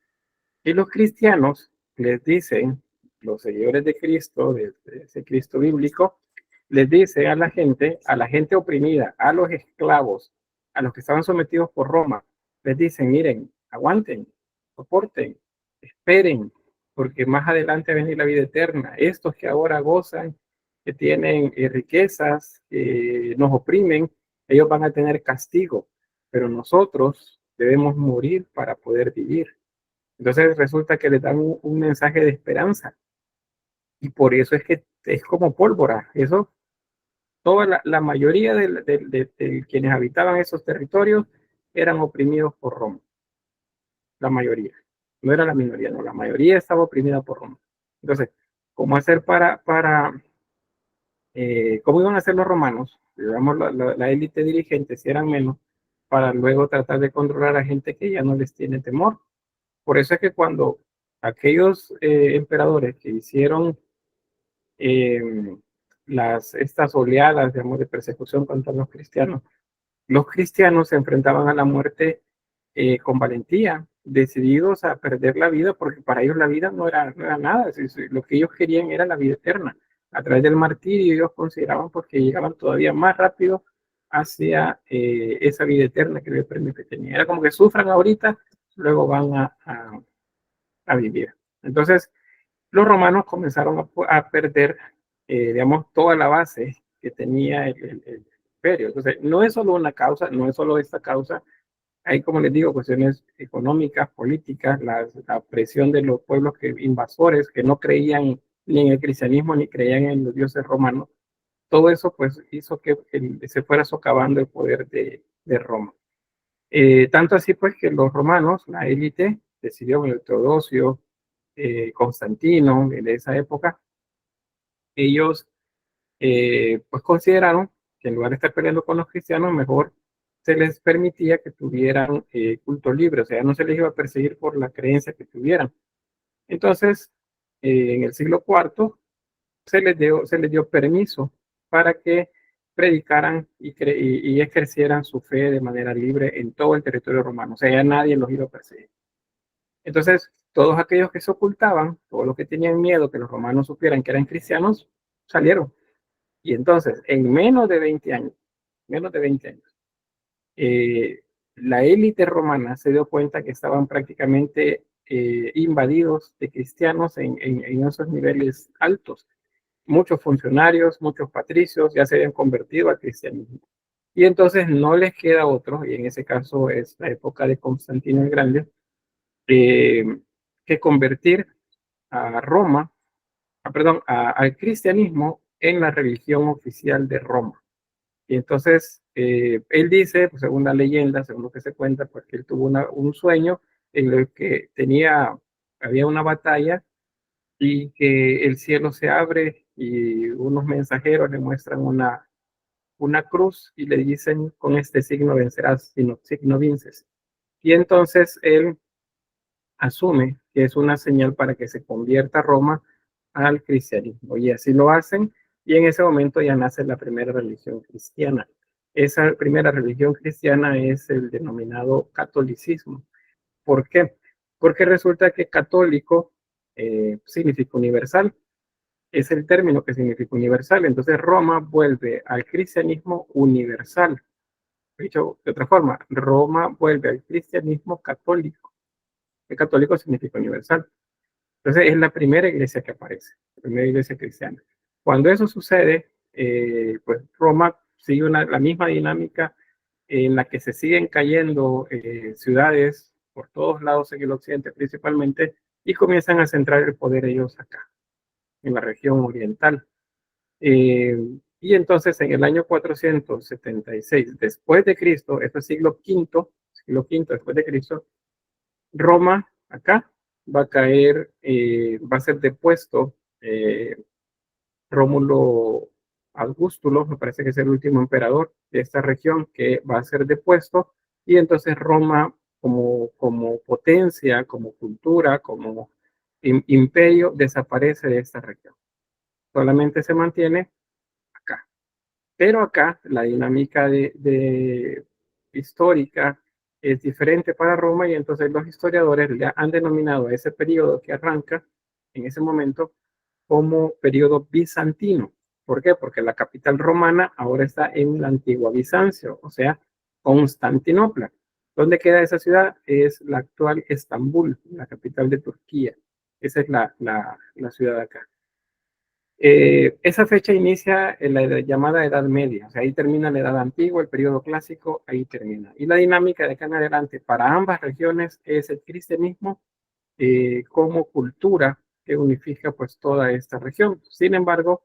[SPEAKER 1] Y los cristianos les dicen, los seguidores de Cristo, de ese Cristo bíblico, les dicen a la gente oprimida, a los esclavos, a los que estaban sometidos por Roma, les dicen, miren, aguanten, soporten, esperen, porque más adelante va a venir la vida eterna. Estos que ahora gozan, que tienen riquezas, que nos oprimen, ellos van a tener castigo, pero nosotros debemos morir para poder vivir. Entonces resulta que les dan un mensaje de esperanza. Y por eso es que es como pólvora. Eso, toda la mayoría de quienes habitaban esos territorios eran oprimidos por Roma. La mayoría. No era la minoría, no. La mayoría estaba oprimida por Roma. Entonces, ¿cómo hacer cómo iban a hacer los romanos? Digamos, la élite dirigente, si eran menos, para luego tratar de controlar a gente que ya no les tiene temor. Por eso es que cuando aquellos emperadores que hicieron estas oleadas, digamos, de persecución contra los cristianos se enfrentaban a la muerte con valentía, decididos a perder la vida, porque para ellos la vida no era nada. Lo que ellos querían era la vida eterna. A través del martirio ellos consideraban porque llegaban todavía más rápido hacia esa vida eterna que Dios permite que tenían. Era como que sufran ahorita, luego van a vivir. Entonces, los romanos comenzaron a perder, digamos, toda la base que tenía el imperio. Entonces, no es solo una causa, no es solo esta causa. Hay, como les digo, cuestiones económicas, políticas, la presión de los pueblos invasores que no creían ni en el cristianismo ni creían en los dioses romanos. todo eso pues hizo que se fuera socavando el poder de Roma. Tanto así pues que los romanos, la élite, decidió, bueno, Teodosio, Constantino, de esa época, ellos pues consideraron que en lugar de estar peleando con los cristianos, mejor se les permitía que tuvieran culto libre, o sea, no se les iba a perseguir por la creencia que tuvieran. Entonces, en el siglo IV se les dio permiso para que predicaran y ejercieran su fe de manera libre en todo el territorio romano, o sea, ya nadie los iba a perseguir. Entonces, todos aquellos que se ocultaban, todos los que tenían miedo que los romanos supieran que eran cristianos, salieron. Y entonces, en menos de 20 años, la élite romana se dio cuenta que estaban prácticamente invadidos de cristianos en esos niveles altos. Muchos funcionarios, muchos patricios ya se habían convertido al cristianismo. Y entonces no les queda otro, y en ese caso es la época de Constantino el Grande, que convertir a Roma, al cristianismo en la religión oficial de Roma. Y entonces él dice, pues, según la leyenda, según lo que se cuenta, pues que él tuvo un sueño en el que había una batalla y que el cielo se abre y unos mensajeros le muestran una cruz y le dicen, con este signo vencerás, signo vinces. Y entonces él asume que es una señal para que se convierta Roma al cristianismo. Y así lo hacen, y en ese momento ya nace la primera religión cristiana. Esa primera religión cristiana es el denominado catolicismo. ¿Por qué? Porque resulta que católico significa universal. Es el término que significa universal. Entonces Roma vuelve al cristianismo universal. Dicho de otra forma, Roma vuelve al cristianismo católico. El católico significa universal. Entonces es la primera iglesia que aparece, la primera iglesia cristiana. Cuando eso sucede, pues Roma sigue la misma dinámica en la que se siguen cayendo ciudades por todos lados en el occidente principalmente, y comienzan a centrar el poder ellos acá, en la región oriental. Y entonces en el año 476 después de Cristo, esto es siglo V después de Cristo, Roma acá va a caer, va a ser depuesto Rómulo Augustulo, me parece que es el último emperador de esta región que va a ser depuesto, y entonces Roma como potencia, como cultura, como imperio, desaparece de esta región. Solamente se mantiene acá. Pero acá la dinámica histórica es diferente para Roma, y entonces los historiadores le han denominado a ese periodo que arranca en ese momento como periodo bizantino. ¿Por qué? Porque la capital romana ahora está en la antigua Bizancio, o sea, Constantinopla. ¿Dónde queda esa ciudad? Es la actual Estambul, la capital de Turquía. Esa es la ciudad de acá. Esa fecha inicia en la llamada Edad Media, o sea, ahí termina la Edad Antigua, el periodo clásico, ahí termina. Y la dinámica de acá en adelante para ambas regiones es el cristianismo como cultura que unifica pues toda esta región. Sin embargo,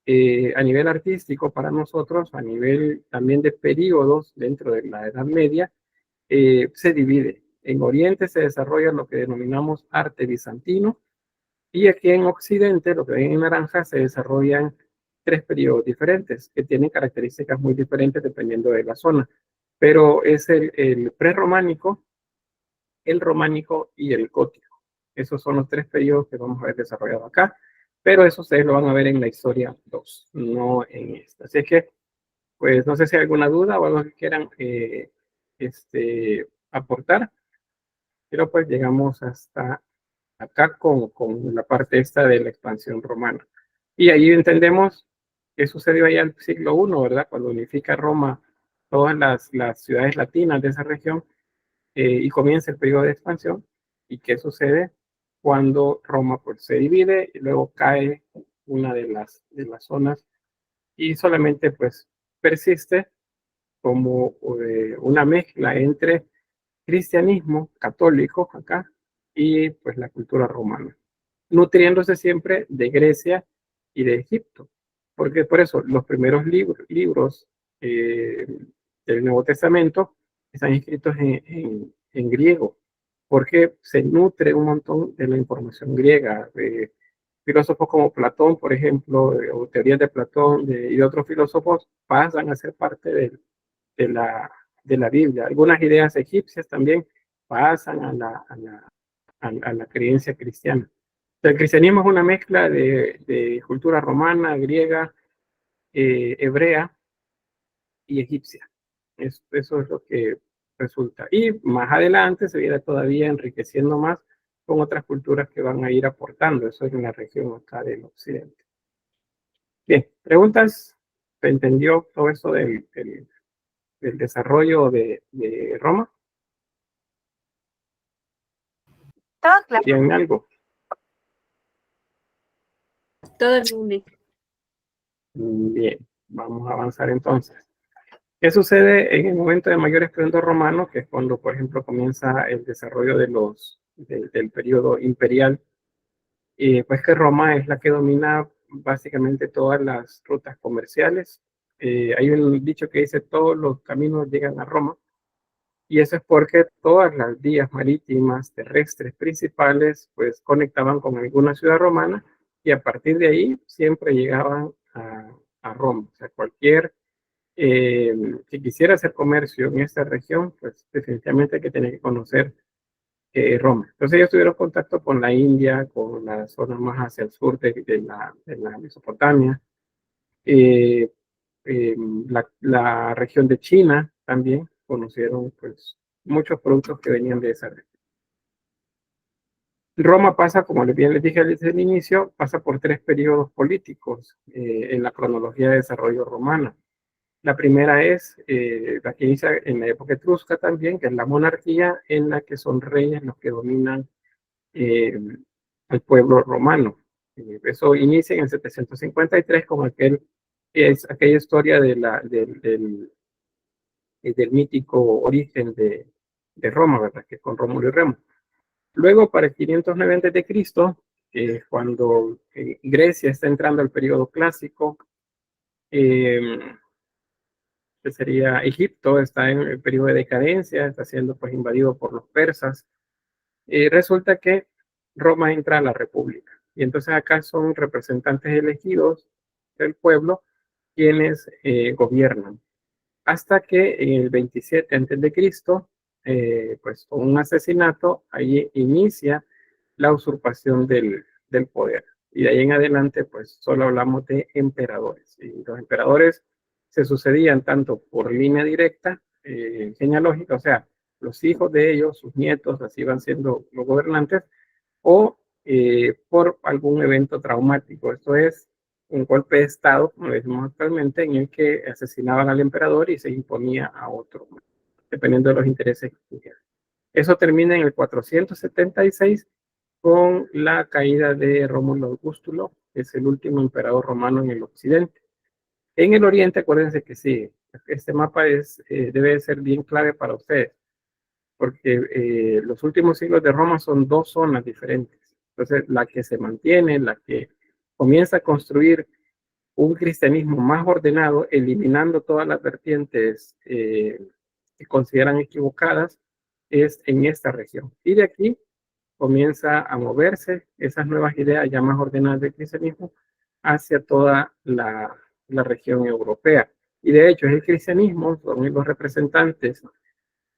[SPEAKER 1] a nivel artístico para nosotros, a nivel también de periodos dentro de la Edad Media, se divide. En Oriente se desarrolla lo que denominamos arte bizantino, y aquí en Occidente, lo que ven en naranja, se desarrollan 3 periodos diferentes que tienen características muy diferentes dependiendo de la zona. Pero es el prerrománico, el románico y el gótico. Esos son los 3 periodos que vamos a ver desarrollado acá, pero eso ustedes lo van a ver en la historia 2, no en esta. Así que, pues no sé si hay alguna duda o algo que quieran aportar, pero pues llegamos hasta acá con la parte esta de la expansión romana. Y ahí entendemos qué sucedió allá en el siglo I, ¿verdad? Cuando unifica Roma todas las ciudades latinas de esa región, y comienza el periodo de expansión. ¿Y qué sucede cuando Roma pues, se divide y luego cae una de las zonas y solamente pues persiste como una mezcla entre cristianismo católico acá y pues la cultura romana, nutriéndose siempre de Grecia y de Egipto, Porque por eso los primeros libros del Nuevo Testamento están escritos en griego, porque se nutre un montón de la información griega. Filósofos como Platón, por ejemplo, o teorías de Platón y de otros filósofos pasan a ser parte de la Biblia. Algunas ideas egipcias también pasan a la creencia cristiana. El cristianismo es una mezcla de cultura romana, griega, hebrea y egipcia. Eso es lo que resulta. Y más adelante se viene todavía enriqueciendo más con otras culturas que van a ir aportando. Eso es en la región acá del occidente. Bien, preguntas. ¿Se entendió todo eso del desarrollo de Roma?
[SPEAKER 2] Todo claro.
[SPEAKER 1] ¿Tienen algo?
[SPEAKER 5] Todo bien.
[SPEAKER 1] Bien, vamos a avanzar entonces. ¿Qué sucede en el momento de mayor esplendor romano? Que es cuando, por ejemplo, comienza el desarrollo del periodo imperial. Pues que Roma es la que domina básicamente todas las rutas comerciales. Hay un dicho que dice: todos los caminos llegan a Roma. Y eso es porque todas las vías marítimas, terrestres principales, pues conectaban con alguna ciudad romana, y a partir de ahí siempre llegaban a Roma. O sea, cualquier que quisiera hacer comercio en esta región, pues definitivamente hay que tener que conocer Roma. Entonces ellos tuvieron contacto con la India, con la zona más hacia el sur de la Mesopotamia, eh, la región de China también conocieron pues muchos productos que venían de esa región. Roma pasa, como bien les dije desde el inicio, pasa por 3 periodos políticos en la cronología de desarrollo romana. La primera es la que inicia en la época etrusca también, que es la monarquía, en la que son reyes los que dominan al pueblo romano. Eso inicia en el 753 con aquella historia del mítico origen de Roma, ¿verdad? Que es con Rómulo y Remo. Luego, para el 509 a.C., cuando Grecia está entrando al periodo clásico, que sería Egipto, está en el periodo de decadencia, está siendo pues invadido por los persas. Resulta que Roma entra a la República. Y entonces acá son representantes elegidos del pueblo quienes gobiernan. Hasta que en el 27 a.C., pues con un asesinato, ahí inicia la usurpación del poder. Y de ahí en adelante, pues solo hablamos de emperadores. Y los emperadores se sucedían tanto por línea directa, genealógica, o sea, los hijos de ellos, sus nietos, así van siendo los gobernantes, o por algún evento traumático. Esto es un golpe de Estado, como decimos actualmente, en el que asesinaban al emperador y se imponía a otro, dependiendo de los intereses que tuvieran. Eso termina en el 476 con la caída de Rómulo Augustulo, que es el último emperador romano en el occidente. En el oriente, acuérdense que sí, este mapa debe ser bien clave para ustedes, porque los últimos siglos de Roma son 2 zonas diferentes. Entonces, la que se mantiene, la que comienza a construir un cristianismo más ordenado, eliminando todas las vertientes que consideran equivocadas, es en esta región. Y de aquí comienza a moverse esas nuevas ideas ya más ordenadas del cristianismo hacia toda la región europea. Y de hecho es el cristianismo, son los representantes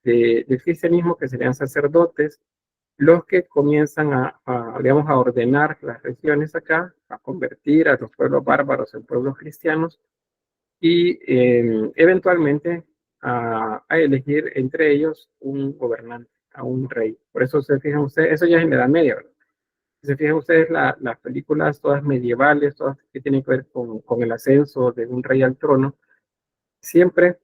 [SPEAKER 1] del cristianismo, que serían sacerdotes, los que comienzan digamos, a ordenar las regiones acá, a convertir a los pueblos bárbaros en pueblos cristianos y eventualmente a elegir entre ellos un gobernante, a un rey. Por eso se fijan ustedes, eso ya es en la Edad Media, ¿verdad? Si se fijan ustedes, las películas todas medievales, todas que tienen que ver con el ascenso de un rey al trono, siempre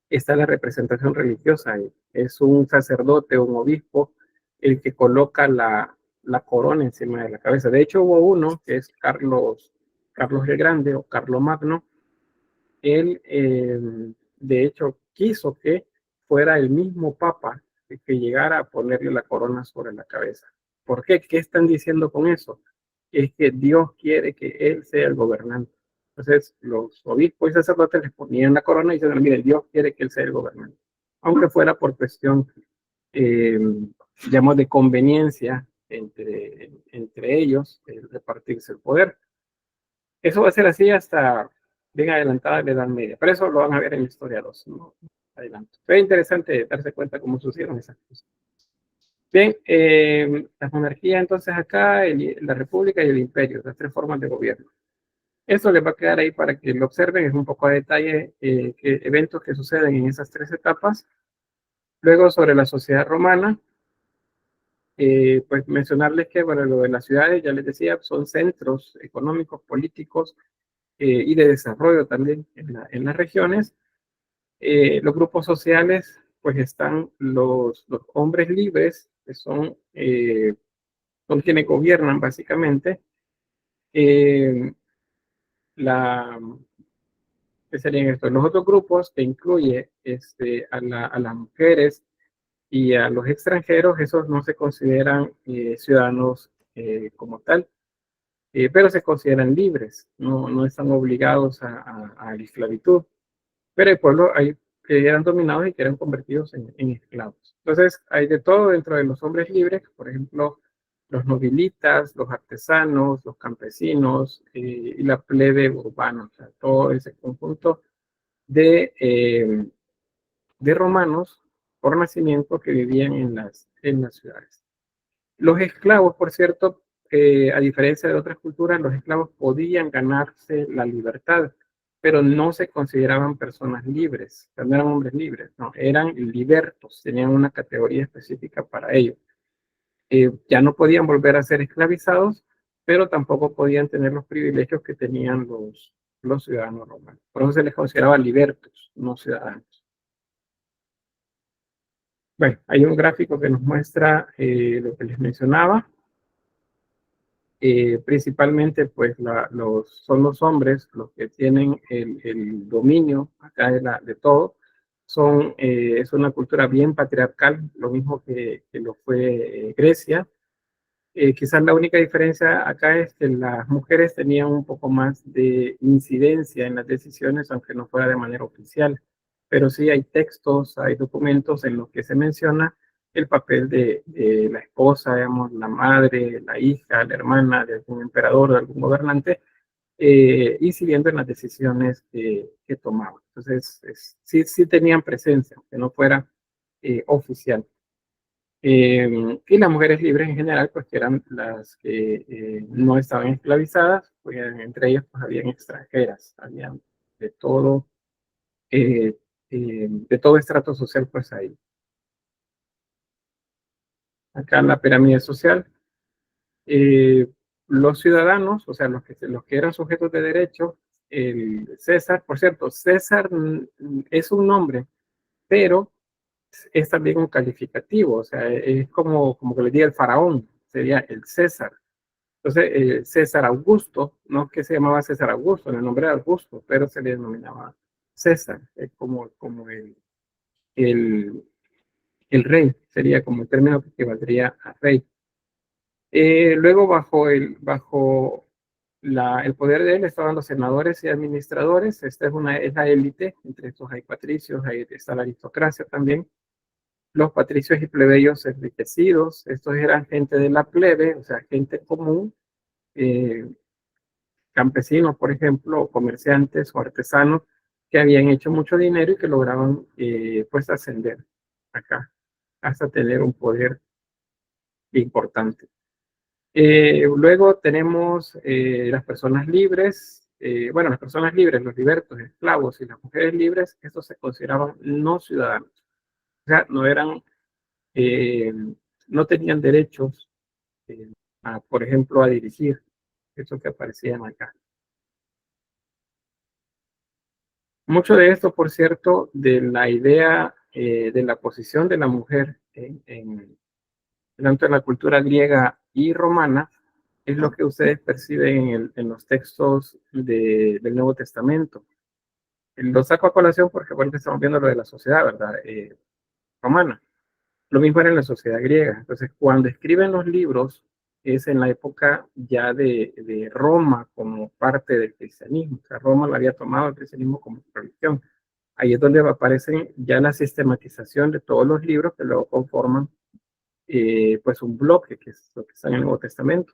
[SPEAKER 1] está la representación religiosa ahí. Es un sacerdote o un obispo el que coloca la corona encima de la cabeza. De hecho, hubo uno que es Carlos el Grande o Carlomagno. Él, de hecho, quiso que fuera el mismo papa que llegara a ponerle la corona sobre la cabeza. ¿Por qué? ¿Qué están diciendo con eso? Es que Dios quiere que él sea el gobernante. Entonces, los obispos y sacerdotes les ponían la corona y decían, mire, Dios quiere que él sea el gobernante. Aunque fuera por cuestión, digamos, de conveniencia entre ellos, repartirse el poder. Eso va a ser así hasta bien adelantada la Edad Media. Pero eso lo van a ver en Historia 2, ¿no? Adelanto. Fue interesante darse cuenta cómo sucedieron esas cosas. Bien, la monarquía entonces acá, la república y el imperio, las tres formas de gobierno. Esto les va a quedar ahí para que lo observen, es un poco a detalle eventos que suceden en esas tres etapas. Luego sobre la sociedad romana, pues mencionarles que, bueno, lo de las ciudades, ya les decía, son centros económicos, políticos y de desarrollo también en las regiones. Los grupos sociales, pues están los hombres libres, que son quienes gobiernan básicamente. ¿Qué serían estos? Los otros grupos que incluye a las mujeres y a los extranjeros, esos no se consideran ciudadanos como tal, pero se consideran libres, no están obligados a la esclavitud. Pero el pueblo hay que eran dominados y que eran convertidos en esclavos. Entonces, hay de todo dentro de los hombres libres, por ejemplo, los nobilitas, los artesanos, los campesinos y la plebe urbana, o sea, todo ese conjunto de romanos por nacimiento que vivían en las ciudades. Los esclavos, por cierto, a diferencia de otras culturas, los esclavos podían ganarse la libertad, pero no se consideraban personas libres, no eran hombres libres, no, eran libertos, tenían una categoría específica para ello. Ya no podían volver a ser esclavizados, pero tampoco podían tener los privilegios que tenían los ciudadanos romanos. Por eso se les consideraba libertos, no ciudadanos. Bueno, hay un gráfico que nos muestra lo que les mencionaba. Principalmente, pues, son los hombres los que tienen el dominio acá de todo. Es una cultura bien patriarcal, lo mismo que lo fue Grecia. Quizás la única diferencia acá es que las mujeres tenían un poco más de incidencia en las decisiones, aunque no fuera de manera oficial. Pero sí hay textos, hay documentos en los que se menciona el papel de la esposa, digamos, la madre, la hija, la hermana de algún emperador o de algún gobernante, incidiendo en las decisiones que tomaban. Entonces, sí tenían presencia, aunque no fuera oficial. Y las mujeres libres en general, pues que eran las que no estaban esclavizadas, pues entre ellas pues habían extranjeras, habían de todo estrato social, pues ahí. Acá en la pirámide social, los ciudadanos, o sea, los que eran sujetos de derecho, el César, por cierto, César es un nombre, pero es también un calificativo, o sea, es como que le diga el faraón, sería el César. Entonces, César Augusto, no es que se llamaba César Augusto, en el nombre de Augusto, pero se le denominaba César, es como el rey, sería como el término que equivaldría a rey. Luego, bajo el poder de él estaban los senadores y administradores. Esta es la élite, entre estos hay patricios, ahí está la aristocracia también. Los patricios y plebeyos enriquecidos, estos eran gente de la plebe, o sea, gente común, campesinos, por ejemplo, o comerciantes o artesanos que habían hecho mucho dinero y que lograban pues ascender acá hasta tener un poder importante. Luego tenemos las personas libres, las personas libres, los libertos, esclavos y las mujeres libres, estos se consideraban no ciudadanos, o sea, no tenían derechos, por ejemplo, a dirigir, eso que aparecían acá. Mucho de esto, por cierto, de la idea de la posición de la mujer tanto en la cultura griega y romana, es lo que ustedes perciben en los textos del Nuevo Testamento. Lo saco a colación porque ahorita estamos viendo lo de la sociedad, ¿verdad? Romana. Lo mismo era en la sociedad griega. Entonces, cuando escriben los libros es en la época ya de Roma como parte del cristianismo. O sea, Roma lo había tomado el cristianismo como religión. Ahí es donde aparecen ya la sistematización de todos los libros que luego conforman pues un bloque, que es lo que está en el Nuevo Testamento.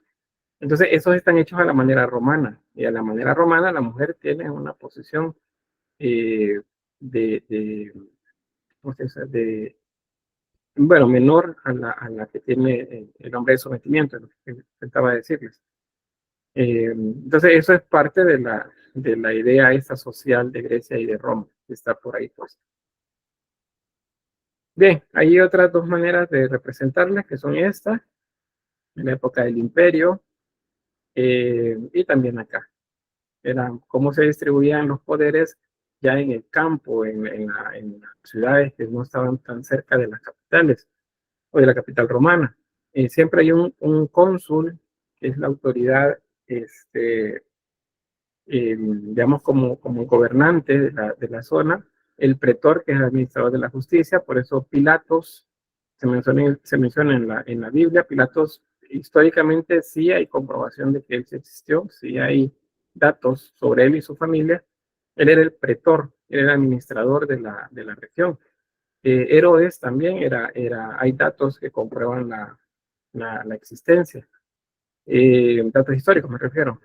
[SPEAKER 1] Entonces, esos están hechos a la manera romana. Y a la manera romana, la mujer tiene una posición eh, de, ¿cómo se dice? Bueno, menor a la que tiene el hombre de sometimiento, es lo que intentaba decirles. Entonces, eso es parte de la idea esta social de Grecia y de Roma, que está por ahí pues. Bien, hay otras dos maneras de representarlas, que son estas, en la época del imperio, y también acá. Era cómo se distribuían los poderes ya en el campo, en las ciudades que no estaban tan cerca de las capitales o de la capital romana. Siempre hay un cónsul, que es la autoridad, digamos, como gobernante de la zona, el pretor, que es el administrador de la justicia. Por eso Pilatos se menciona en la Biblia. Pilatos, históricamente sí hay comprobación de que él sí existió, sí hay datos sobre él y su familia. Él era el pretor, él era el administrador de la región. Herodes también hay datos que comprueban la existencia, datos históricos me refiero.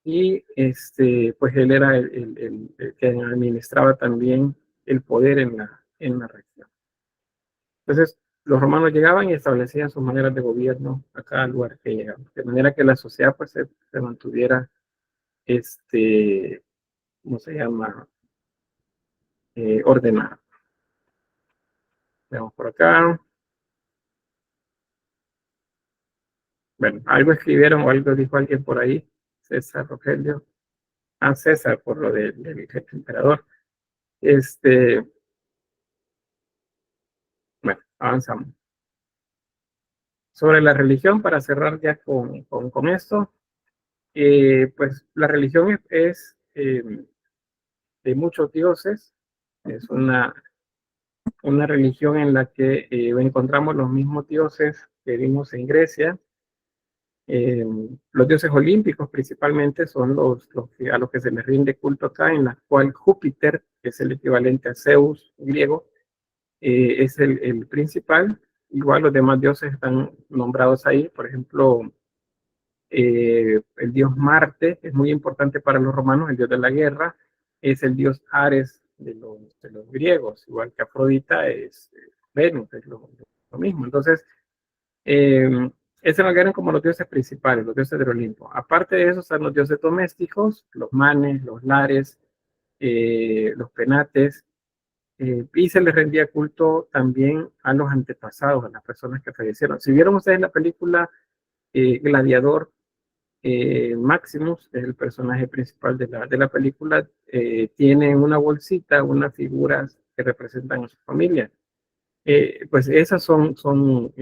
[SPEAKER 1] Y pues él era el que administraba también el poder en la región. Entonces, los romanos llegaban y establecían sus maneras de gobierno a cada lugar que llegaban, de manera que la sociedad pues se mantuviera, ¿cómo se llama? Ordenada. Veamos por acá. Bueno, algo escribieron o algo dijo alguien por ahí, César Rogelio. Ah, César, por lo del emperador. Bueno, avanzamos. Sobre la religión, para cerrar ya con esto, pues la religión es de muchos dioses, es una religión en la que encontramos los mismos dioses que vimos en Grecia. Los dioses olímpicos principalmente son a los que se les rinde culto acá, en la cual Júpiter, que es el equivalente a Zeus griego, es el principal. Igual los demás dioses están nombrados ahí. Por ejemplo, el dios Marte es muy importante para los romanos, el dios de la guerra. Es el dios Ares de los griegos, igual que Afrodita es Venus, es lo mismo. Entonces, esos eran como los dioses principales, los dioses del Olimpo. Aparte de eso están los dioses domésticos, los manes, los lares, los penates, y se les rendía culto también a los antepasados, a las personas que fallecieron. Si vieron ustedes la película Gladiador, Maximus, que es el personaje principal de la película, tiene en una bolsita unas figuras que representan a su familia. Pues esas son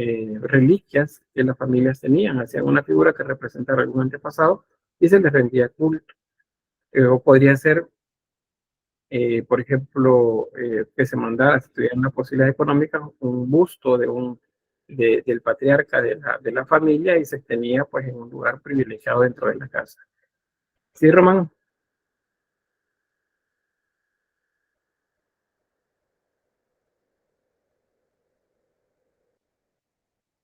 [SPEAKER 1] reliquias que las familias tenían, hacían una figura que representaba algún antepasado y se les rendía culto. O podría ser, por ejemplo, que se mandara, si tuvieran una posibilidad económica, un busto del patriarca de la familia, y se tenía pues en un lugar privilegiado dentro de la casa. ¿Sí, Román?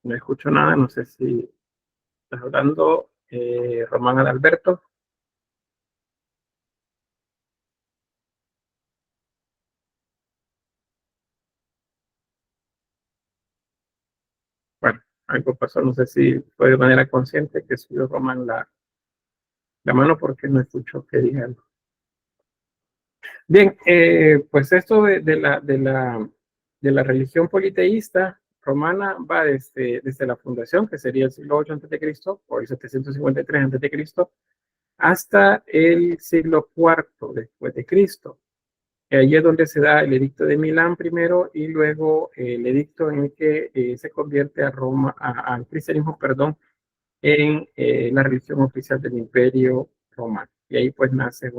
[SPEAKER 1] No escucho nada, no sé si estás hablando, Román Adalberto. Bueno, algo pasó, no sé si fue de manera consciente que subió Román la mano, porque no escucho que diga algo. Bien, pues esto de la religión politeísta romana va desde la fundación, que sería el siglo 8 a.C., o el 753 a.C., hasta el siglo IV después de Cristo. Allí es donde se da el edicto de Milán primero, y luego el edicto en el que se convierte a Roma, al cristianismo, perdón, en la religión oficial del Imperio Romano. Y ahí pues nace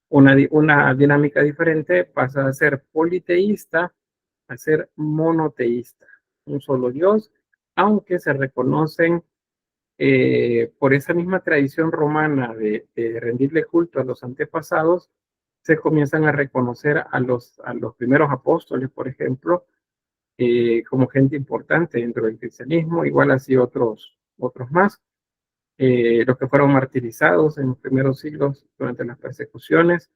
[SPEAKER 1] una dinámica diferente, pasa a ser politeísta a ser monoteísta, un solo Dios, aunque se reconocen por esa misma tradición romana de rendirle culto a los antepasados, se comienzan a reconocer a los primeros apóstoles, por ejemplo, como gente importante dentro del cristianismo, igual así otros más, los que fueron martirizados en los primeros siglos durante las persecuciones,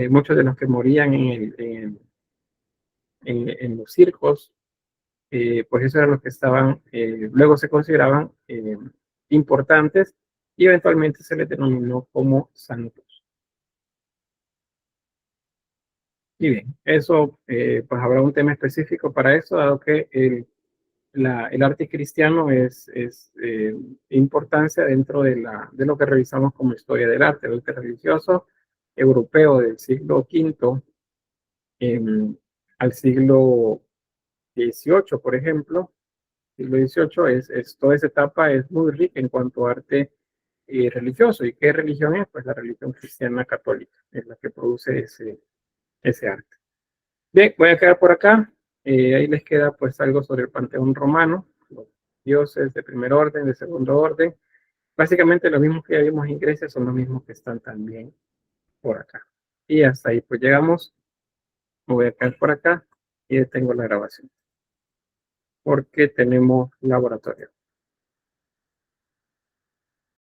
[SPEAKER 1] muchos de los que morían en los circos, pues esos eran los que estaban, luego se consideraban importantes y eventualmente se les denominó como santos. Y bien, eso, pues habrá un tema específico para eso, dado que el arte cristiano es importancia dentro de lo que revisamos como historia del arte religioso europeo del siglo V al siglo XVIII, por ejemplo. Siglo XVIII toda esa etapa es muy rica en cuanto a arte religioso. ¿Y qué religión es? Pues la religión cristiana católica es la que produce ese arte. Bien, voy a quedar por acá. Ahí les queda pues algo sobre el panteón romano, los dioses de primer orden, de segundo orden. Básicamente los mismos que ya vimos en Grecia son los mismos que están también por acá. Y hasta ahí pues llegamos. Me voy a quedar por acá y detengo la grabación porque tenemos laboratorio.